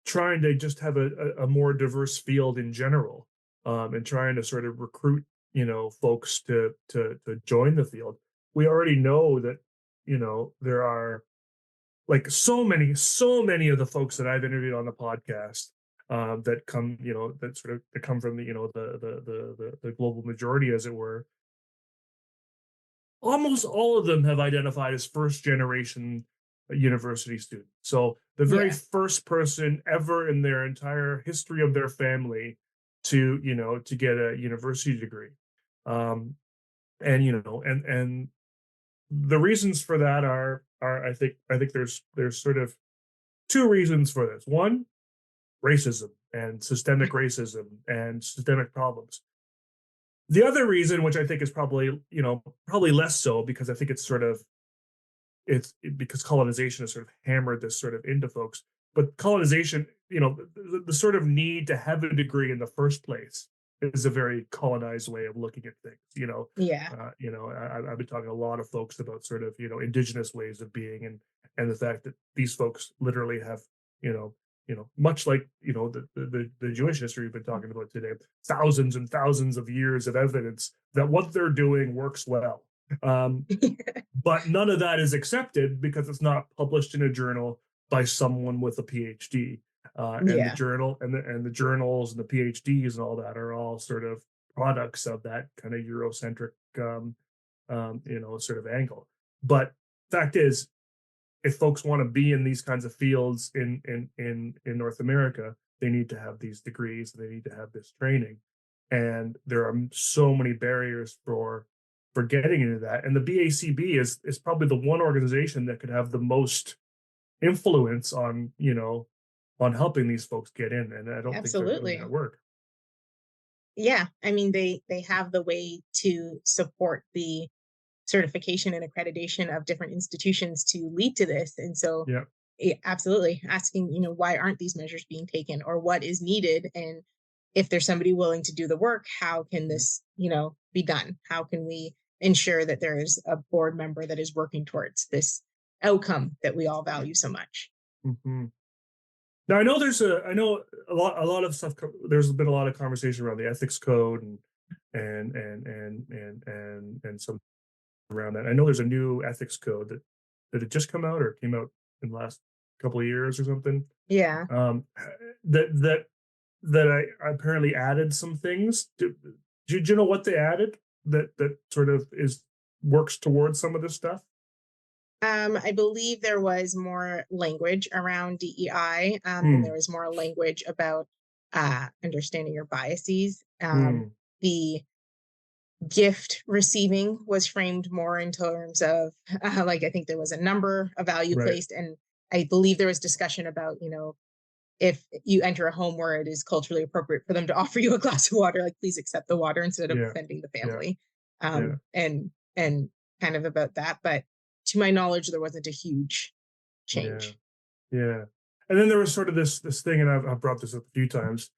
trying to just have a more diverse field in general, and trying to sort of recruit, folks to join the field. We already know that, there are like so many of the folks that I've interviewed on the podcast, that come, that come from the global majority, as it were. Almost all of them have identified as first generation university students. So the very Yeah. first person ever in their entire history of their family to get a university degree. Um, and the reasons for that are I think there's sort of two reasons for this. One, racism and systemic racism and systemic problems. The other reason, which I think is probably less so, because I think because colonization has sort of hammered this sort of into folks. But colonization, the sort of need to have a degree in the first place is a very colonized way of looking at things. Yeah. I've been talking to a lot of folks about sort of indigenous ways of being, and the fact that these folks literally have you know much like the Jewish history we've been talking about today, thousands and thousands of years of evidence that what they're doing works well. Um, but none of that is accepted because it's not published in a journal by someone with a PhD. And the Yeah. journal and the journals and the PhDs and all that are all sort of products of that kind of Eurocentric, sort of angle. But fact is, if folks want to be in these kinds of fields in North America, they need to have these degrees, they need to have this training, and there are so many barriers for getting into that. And the BACB is probably the one organization that could have the most influence on on helping these folks get in, and I don't think they're doing that Absolutely. work. Yeah. I mean, they have the way to support the certification and accreditation of different institutions to lead to this. And so, Yeah. absolutely asking, why aren't these measures being taken, or what is needed? And if there's somebody willing to do the work, how can Yeah. this, be done? How can we ensure that there is a board member that is working towards this outcome that we all value so much? Mhm. Now I know a lot of stuff. There's been a lot of conversation around the ethics code and some around that. I know there's a new ethics code that had just come out or came out in the last couple of years or something. Yeah. Um, that I apparently added some things. Do you know what they added that sort of is works towards some of this stuff? I believe there was more language around DEI, and there Hmm. was more language about understanding your biases. Hmm. The gift receiving was framed more in terms of like, I think there was a number, a value Right. placed, and I believe there was discussion about, if you enter a home where it is culturally appropriate for them to offer you a glass of water, like, please accept the water instead of Yeah. offending the Yeah. family. Yeah. And kind of about that, but to my knowledge there wasn't a huge Yeah. change. Yeah. And then there was sort of this thing, and I've brought this up a few times,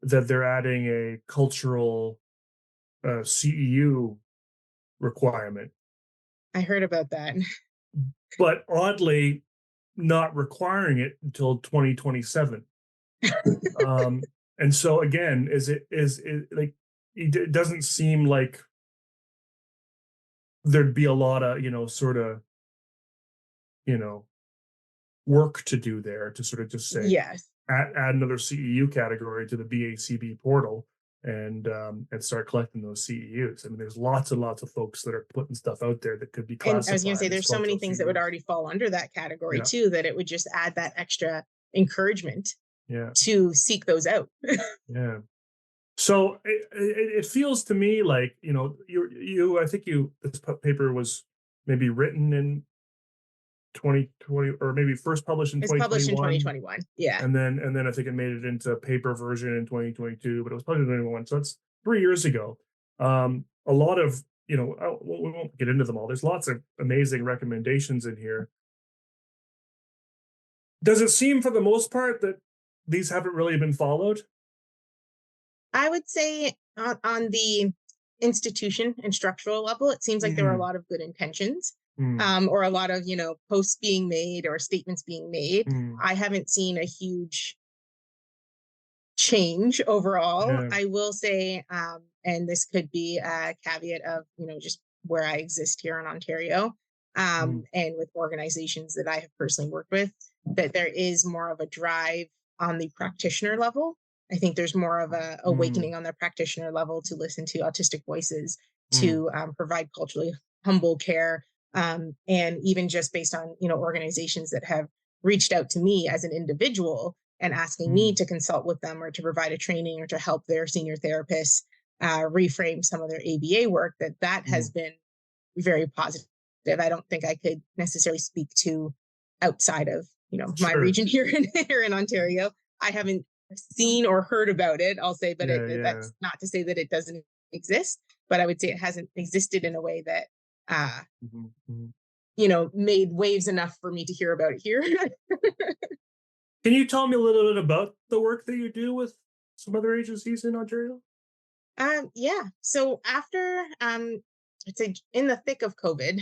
that they're adding a cultural CEU requirement, I heard about that. but oddly not requiring it until 2027. And so again, is it like it doesn't seem like there'd be a lot of sort of you know work to do there to sort of just say Yes. add another CEU category to the BACB portal and start collecting those CEUs. I mean, there's lots and lots of folks that are putting stuff out there that could be And I was going to say classified as there's so many cultural things that would CEUs. already fall under that category Yeah, too, that it would just add that extra encouragement yeah, to seek those out. yeah. So it feels to me like I think this paper was maybe written in 2020 or maybe first published in It's published in 2021, 2021. Yeah. and then I think it made it into paper version in 2022, but it was published in 2021, so that's 3 years ago. A lot of we won't get into them all. There's lots of amazing recommendations in here. Does it seem for the most part that these haven't really been followed? I would say on the institution and structural level, it seems like there were a Mm, lot of good intentions, mm, or a lot of, posts being made or statements being made. mm, I haven't seen a huge change overall. yeah. I will say, and this could be a caveat of, just where I exist here in Ontario, Mm, and with organizations that I have personally worked with, that there is more of a drive on the practitioner level. I think there's more of a mm, awakening on the practitioner level to listen to autistic voices, mm, to provide culturally humble care, and even just based on organizations that have reached out to me as an individual and asking me mm, to consult with them or to provide a training or to help their senior therapists reframe some of their ABA work, that has mm. been very positive. I don't think I could necessarily speak to outside of my Sure. region here in Ontario. I haven't seen or heard about it. I'll say, but Yeah, yeah. that's not to say that it doesn't exist. But I would say it hasn't existed in a way that uh, Mhm, mhm. made waves enough for me to hear about it here. Can you tell me a little bit about the work that you do with some other agencies in Ontario? Yeah. So after I'd say in the thick of COVID,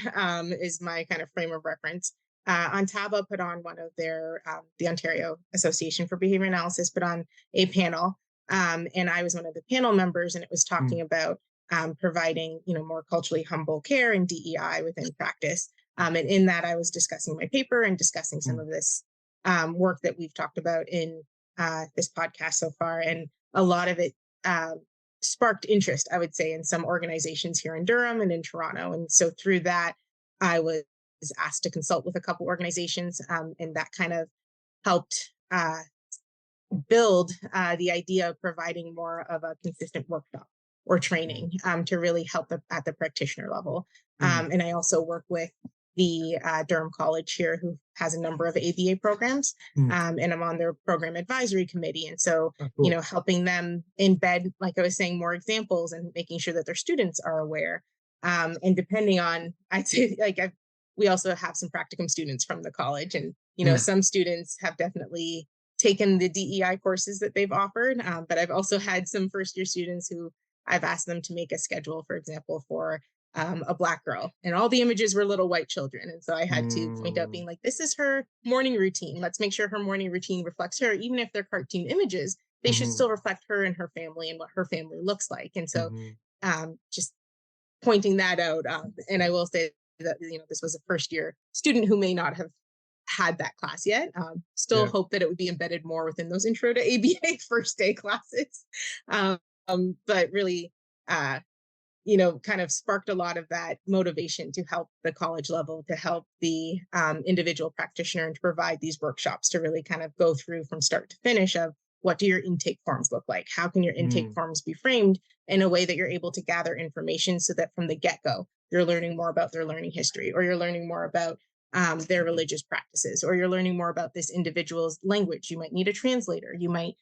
is my kind of frame of reference. Ontaba put on one of their the Ontario Association for Behavior Analysis put on a panel, and I was one of the panel members, and it was Mm, talking about providing more culturally humble care and DEI within practice. And in that, I was discussing my paper and discussing some mm, of this work that we've talked about in this podcast so far, and a lot of it. Um, sparked interest, I would say, in some organizations here in Durham and in Toronto. And so through that, I was asked to consult with a couple organizations, and that kind of helped build the idea of providing more of a consistent workshop or training to really help at the practitioner level. And I also work with the Durham College here, who has a number of ABA programs, and I'm on their program advisory committee. And so, Cool. helping them embed, like I was saying, more examples and making sure that their students are aware. And depending on, I'd say, we also have some practicum students from the college, and some students have definitely taken the DEI courses that they've offered, but I've also had some first year students who I've asked them to make a schedule, for example, for a Black girl, and all the images were little white children. And so I had to point out, being like, this is her morning routine. Let's make sure her morning routine reflects her. Even if they're cartoon images, they should still reflect her and her family and what her family looks like. And so just pointing that out. And I will say that, this was a first year student who may not have had that class yet. Still hope that it would be embedded more within those intro to ABA first day classes. But really, kind of sparked a lot of that motivation to help the college level, to help the individual practitioner, and to provide these workshops to really kind of go through from start to finish of what do your intake forms look like? How can your intake forms be framed in a way that you're able to gather information so that from the get-go, you're learning more about their learning history, or you're learning more about their religious practices, or you're learning more about this individual's language. You might need a translator. You might,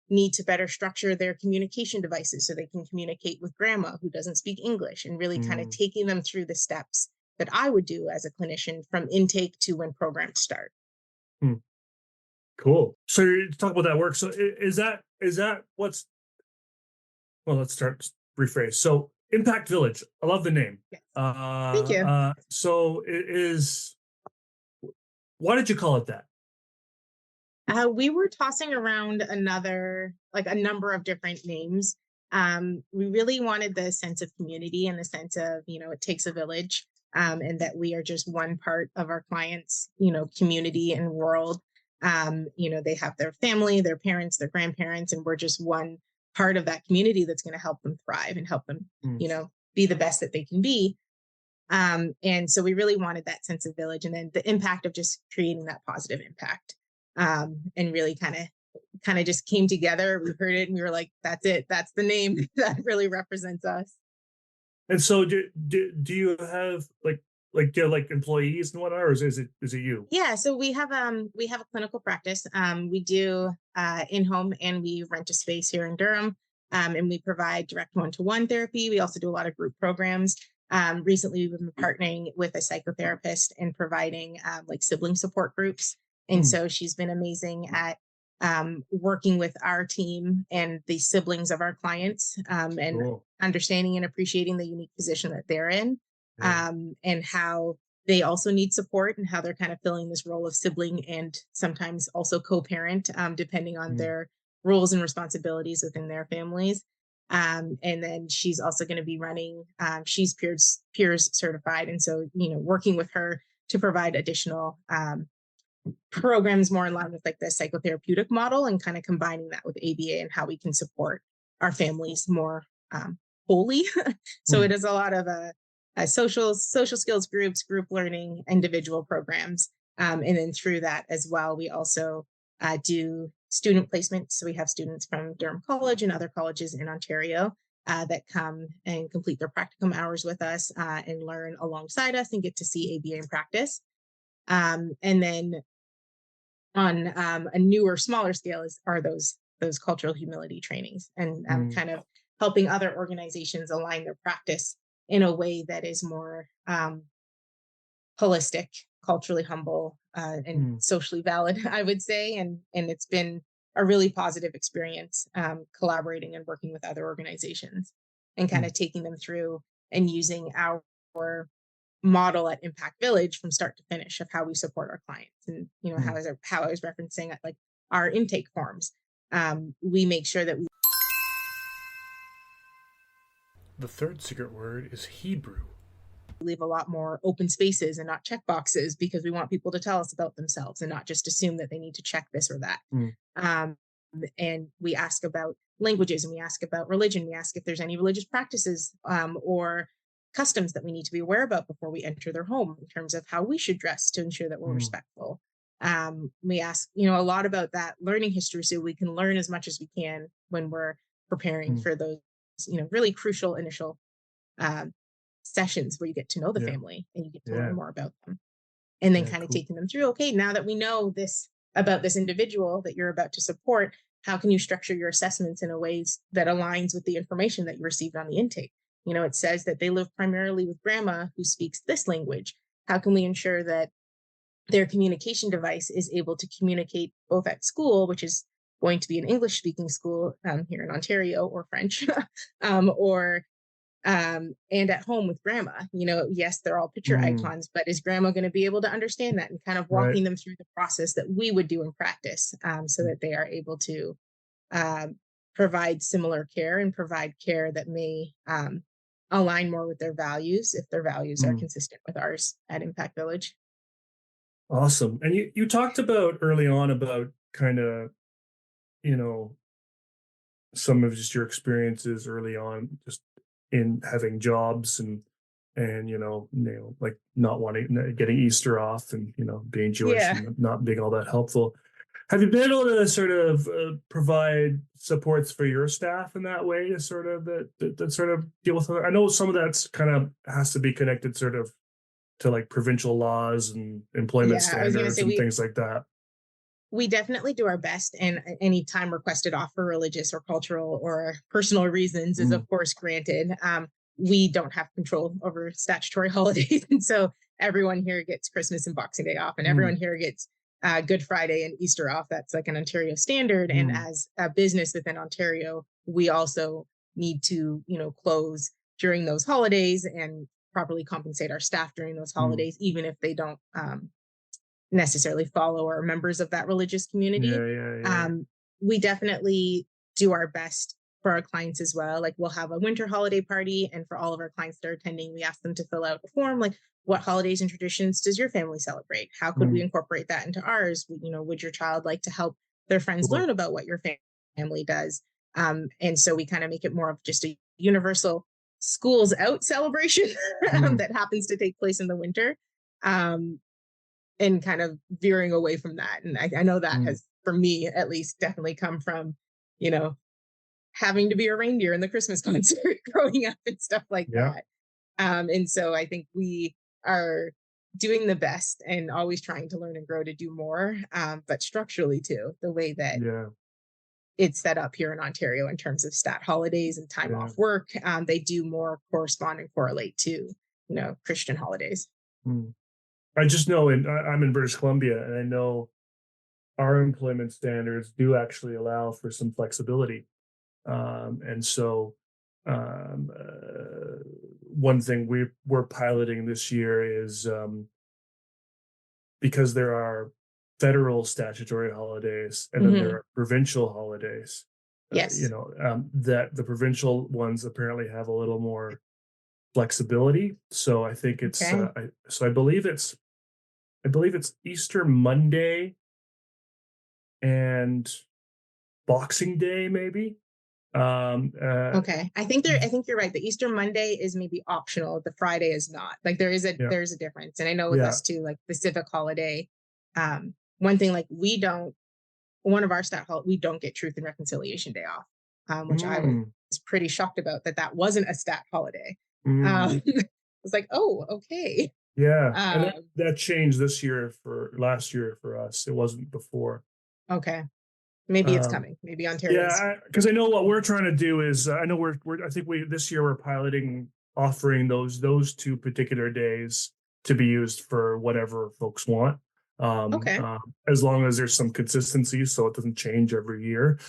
need to better structure their communication devices so they can communicate with grandma who doesn't speak English, and really kind of taking them through the steps that I would do as a clinician from intake to when programs start. Cool. So you talk about that work. So is that what's, well, let's rephrase. So Impact Village. I love the name. Yes. Thank you. So it is, why did you call it that? We were tossing around a number of different names. We really wanted the sense of community and the sense of, it takes a village, and that we are just one part of our clients, community and world. They have their family, their parents, their grandparents, and we're just one part of that community that's going to help them thrive and help them, be the best that they can be. And so we really wanted that sense of village, and then the impact of just creating that positive impact. And really kind of just came together. We heard it and we were like, that's it. That's the name that really represents us. And so do you have like employees and whatnot, or is it you? Yeah. So we have a clinical practice. We do in-home, and we rent a space here in Durham. And we provide direct one-to-one therapy. We also do a lot of group programs. Recently, we've been partnering with a psychotherapist and providing sibling support groups. And so she's been amazing at working with our team and the siblings of our clients, and understanding and appreciating the unique position that they're in, and how they also need support, and how they're kind of filling this role of sibling and sometimes also co-parent, depending on their roles and responsibilities within their families. And then she's also going to be running, she's peers certified. And so, working with her to provide additional programs more in line with the psychotherapeutic model, and kind of combining that with ABA and how we can support our families more wholly. So it is a lot of social skills groups, group learning, individual programs. And then through that as well, we also do student placement. So we have students from Durham College and other colleges in Ontario that come and complete their practicum hours with us, and learn alongside us and get to see ABA in practice. And then on a newer, smaller scale are those cultural humility trainings, and kind of helping other organizations align their practice in a way that is more holistic, culturally humble, and socially valid, I would say. And it's been a really positive experience, collaborating and working with other organizations, and kind of taking them through and using our model at Impact Village from start to finish of how we support our clients. And how I was referencing at our intake forms, we make sure that we. The third secret word is Hebrew. Leave a lot more open spaces and not check boxes, because we want people to tell us about themselves and not just assume that they need to check this or that. And we ask about languages, and we ask about religion. We ask if there's any religious practices or customs that we need to be aware about before we enter their home in terms of how we should dress to ensure that we're respectful. We ask, a lot about that learning history so we can learn as much as we can when we're preparing for those, really crucial initial sessions where you get to know the family and you get to learn more about them. And then kind of taking them through, okay, now that we know this about this individual that you're about to support, how can you structure your assessments in a ways that aligns with the information that you received on the intake? It says that they live primarily with grandma who speaks this language. How can we ensure that their communication device is able to communicate both at school, which is going to be an English speaking school here in Ontario, or French, and at home with grandma? Yes, they're all picture icons, but is grandma going to be able to understand that, and kind of walking them through the process that we would do in practice so that they are able to provide similar care and provide care that may align more with their values if their values are consistent with ours at Impact Village. Awesome. And you talked about early on about kind of, some of just your experiences early on, just in having jobs and like not wanting, getting Easter off, and being Jewish and not being all that helpful. Have you been able to sort of provide supports for your staff in that way to sort of that sort of deal with? I know some of that's kind of has to be connected sort of to like provincial laws and employment standards and things like that. We definitely do our best, and any time requested off for religious or cultural or personal reasons is of course granted. We don't have control over statutory holidays, and so everyone here gets Christmas and Boxing Day off, and everyone here gets Good Friday and Easter off. That's like an Ontario standard. And as a business within Ontario, we also need to, close during those holidays and properly compensate our staff during those holidays, even if they don't necessarily follow or are members of that religious community. We definitely do our best for our clients as well. Like, we'll have a winter holiday party, and for all of our clients that are attending, we ask them to fill out a form like, what holidays and traditions does your family celebrate? How could we incorporate that into ours? Would your child like to help their friends learn about what your family does? And so we kind of make it more of just a universal schools out celebration that happens to take place in the winter, and kind of veering away from that. And I know that has, for me at least, definitely come from, having to be a reindeer in the Christmas concert growing up and stuff like that. And so I think we are doing the best and always trying to learn and grow to do more, but structurally too, the way that it's set up here in Ontario in terms of stat holidays and time off work, they do more correspond and correlate to, Christian holidays. I just know, I'm in British Columbia, and I know our employment standards do actually allow for some flexibility. And so one thing we're piloting this year is because there are federal statutory holidays and then there are provincial holidays. That the provincial ones apparently have a little more flexibility. So I think it's I believe it's Easter Monday and Boxing Day, maybe. I think you're right. The Easter Monday is maybe optional. The Friday is not. Like, there's a difference. And I know with us too, like the civic holiday, one thing, like one of our we don't get Truth and Reconciliation Day off, which I was pretty shocked about that wasn't a stat holiday. I was like, oh, okay. And that changed last year for us. It wasn't before. Okay. Maybe it's coming. Maybe Ontario. Because I know what we're trying to do is, I know I think this year we're piloting offering those two particular days to be used for whatever folks want. As long as there's some consistency, so it doesn't change every year.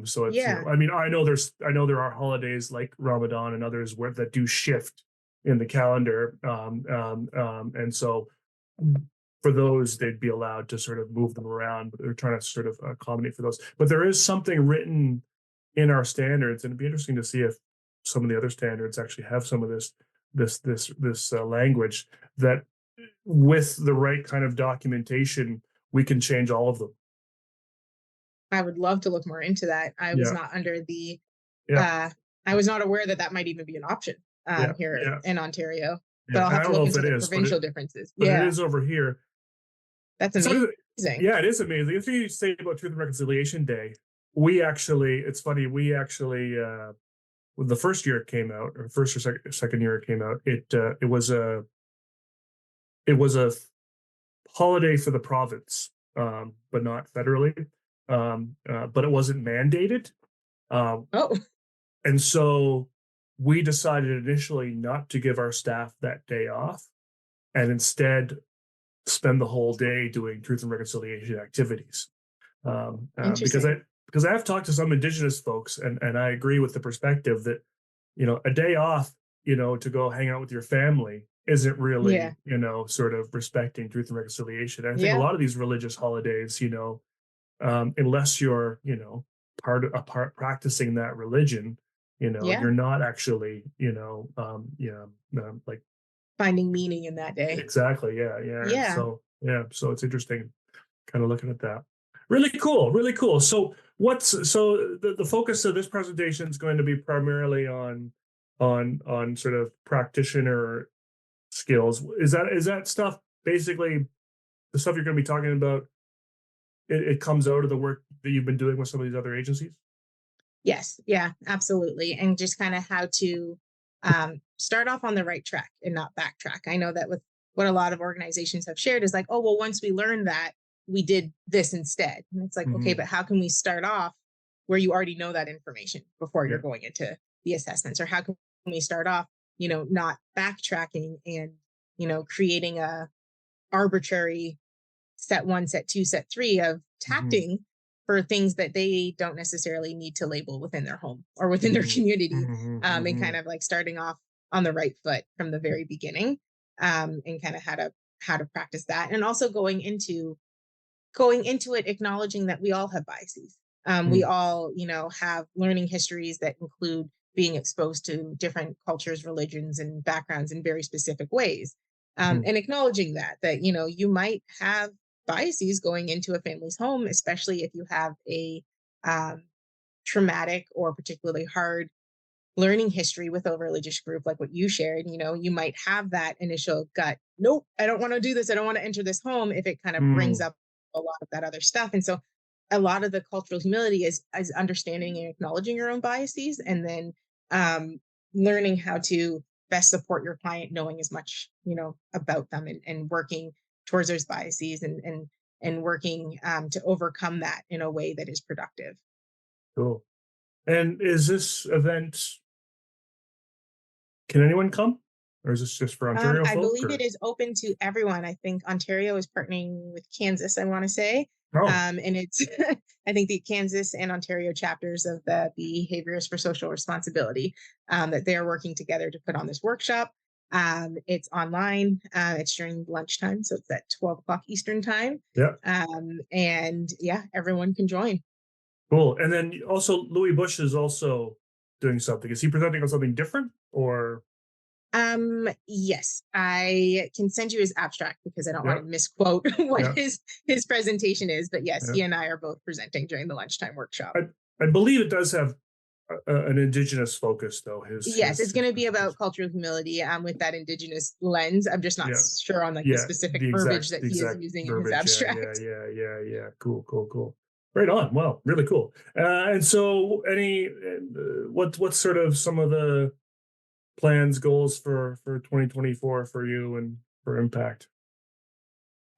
So it's, I mean, I know there are holidays like Ramadan and others that do shift in the calendar. And so for those, they'd be allowed to sort of move them around, but they're trying to sort of accommodate for those. But there is something written in our standards, and it'd be interesting to see if some of the other standards actually have some of this language that, with the right kind of documentation, we can change all of them. I would love to look more into that. I was Yeah, not under the yeah, uh, I was not aware that that might even be an option yeah, here yeah, in Ontario. yeah. But I'll And I have to don't know look if into it the is, provincial differences. but it Yeah, is over here. that's So amazing. yeah, it is amazing. If you say about Truth and Reconciliation Day, we actually, it's funny, we actually, when the first year it came out, or first or second year it came out, it was a holiday for the province, but not federally. But it wasn't mandated. Um, Oh, and so we decided initially not to give our staff that day off and instead spend the whole day doing truth and reconciliation activities. Um, uh, because interesting. I because I have talked to some Indigenous folks, and I agree with the perspective that a day off, to go hang out with your family isn't Yeah, really, sort of respecting truth and reconciliation. And I think a yeah, lot of these religious holidays, unless you're, part practicing that religion, yeah. you're not actually, like Finding meaning in that day. exactly, yeah, yeah. Yeah. So it's interesting kind of looking at that. Really cool, really cool. So the focus of this presentation is going to be primarily on sort of practitioner skills. Is that stuff basically the stuff you're going to be talking about? It comes out of the work that you've been doing with some of these other agencies. Yes, yeah, absolutely. And just kind of how to start off on the right track and not backtrack. I know that with what a lot of organizations have shared is like, oh, well, once we learned that, we did this instead. And it's like, okay, Mm-hmm. but how can we start off where you already know that information before you're Yeah. going into the assessments? Or how can we start off, not backtracking and, creating a arbitrary set one, set two, set three of Mm-hmm. tacting for things that they don't necessarily need to label within their home or within their Mm-hmm. community, and Mm-hmm. kind of like starting off on the right foot from the very beginning, and kind of how to practice that, and also going into it acknowledging that we all have biases. We Mm-hmm. all, have learning histories that include being exposed to different cultures, religions, and backgrounds in very specific ways. And acknowledging that, you might have biases going into a family's home, especially if you have a um, traumatic or particularly hard learning history with a religious group like what you shared. You might have that initial gut, nope, I don't want to do this, I don't want to enter this home, if it kind of brings Mm-hmm. up a lot of that other stuff. And so a lot of the cultural humility is understanding and acknowledging your own biases, and then um, learning how to best support your client, knowing as much about them, and working towards those biases, and working to overcome that in a way that is productive. Cool. And is this event, can anyone come, or is this just for Ontario I folk? believe it Or is open to everyone. I think Ontario is partnering with Kansas, I want to say. oh, And it's, I think the Kansas and Ontario chapters of the Behaviors for Social Responsibility, that they're working together to put on this workshop. It's online, it's during lunchtime. So it's at 12 o'clock Eastern time. yeah, And yeah, everyone can join. cool. And then also Louis Bush is also doing something. Is he presenting on something different, or Yes, I can send you his abstract because I don't want yeah, to misquote what yeah, his presentation is. But yes, yeah? he and I are both presenting during the lunchtime workshop. I believe it does have an Indigenous focus, though. Yes, it's His going to be about presentation. cultural humility, with that Indigenous lens. I'm just not Yeah, sure on like the yeah, specific verbiage that the he is exact using in his verbiage. Yeah, yeah, abstract. yeah, yeah, yeah. Cool, cool, cool. Right on. Wow, really cool. And so, what's sort of some of the plans, goals for 2024 for you and for Impact?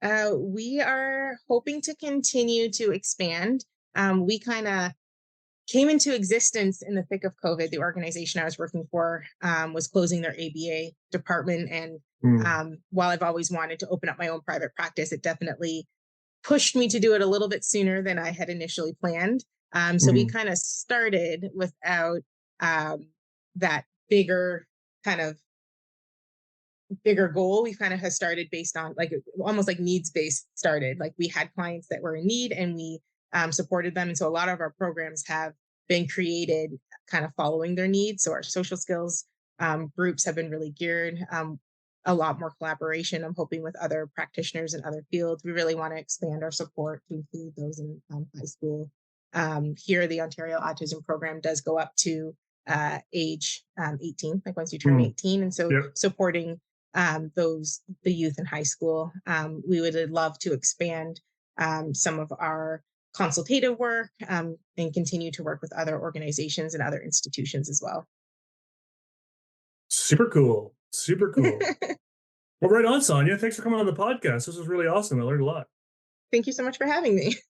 We are hoping to continue to expand. We kind of came into existence in the thick of COVID. The organization I was working for was closing their ABA department. And Mm, while I've always wanted to open up my own private practice, it definitely pushed me to do it a little bit sooner than I had initially planned. So we mm, kind of started without that kind of bigger goal. We kind of has started based on like almost like needs based started. Like we had clients that were in need, and we supported them. And so a lot of our programs have been created kind of following their needs. So our social skills groups have been really geared. A lot more collaboration, I'm hoping, with other practitioners in other fields. We really want to expand our support to include those in high school Here, the Ontario Autism Program does go up to age 18, like once you turn Hmm. 18. And so Yep. supporting the youth in high school. We would love to expand some of our consultative work and continue to work with other organizations and other institutions as well. Super cool. Super cool. Well, right on, Sonia. Thanks for coming on the podcast. This was really awesome. I learned a lot. Thank you so much for having me.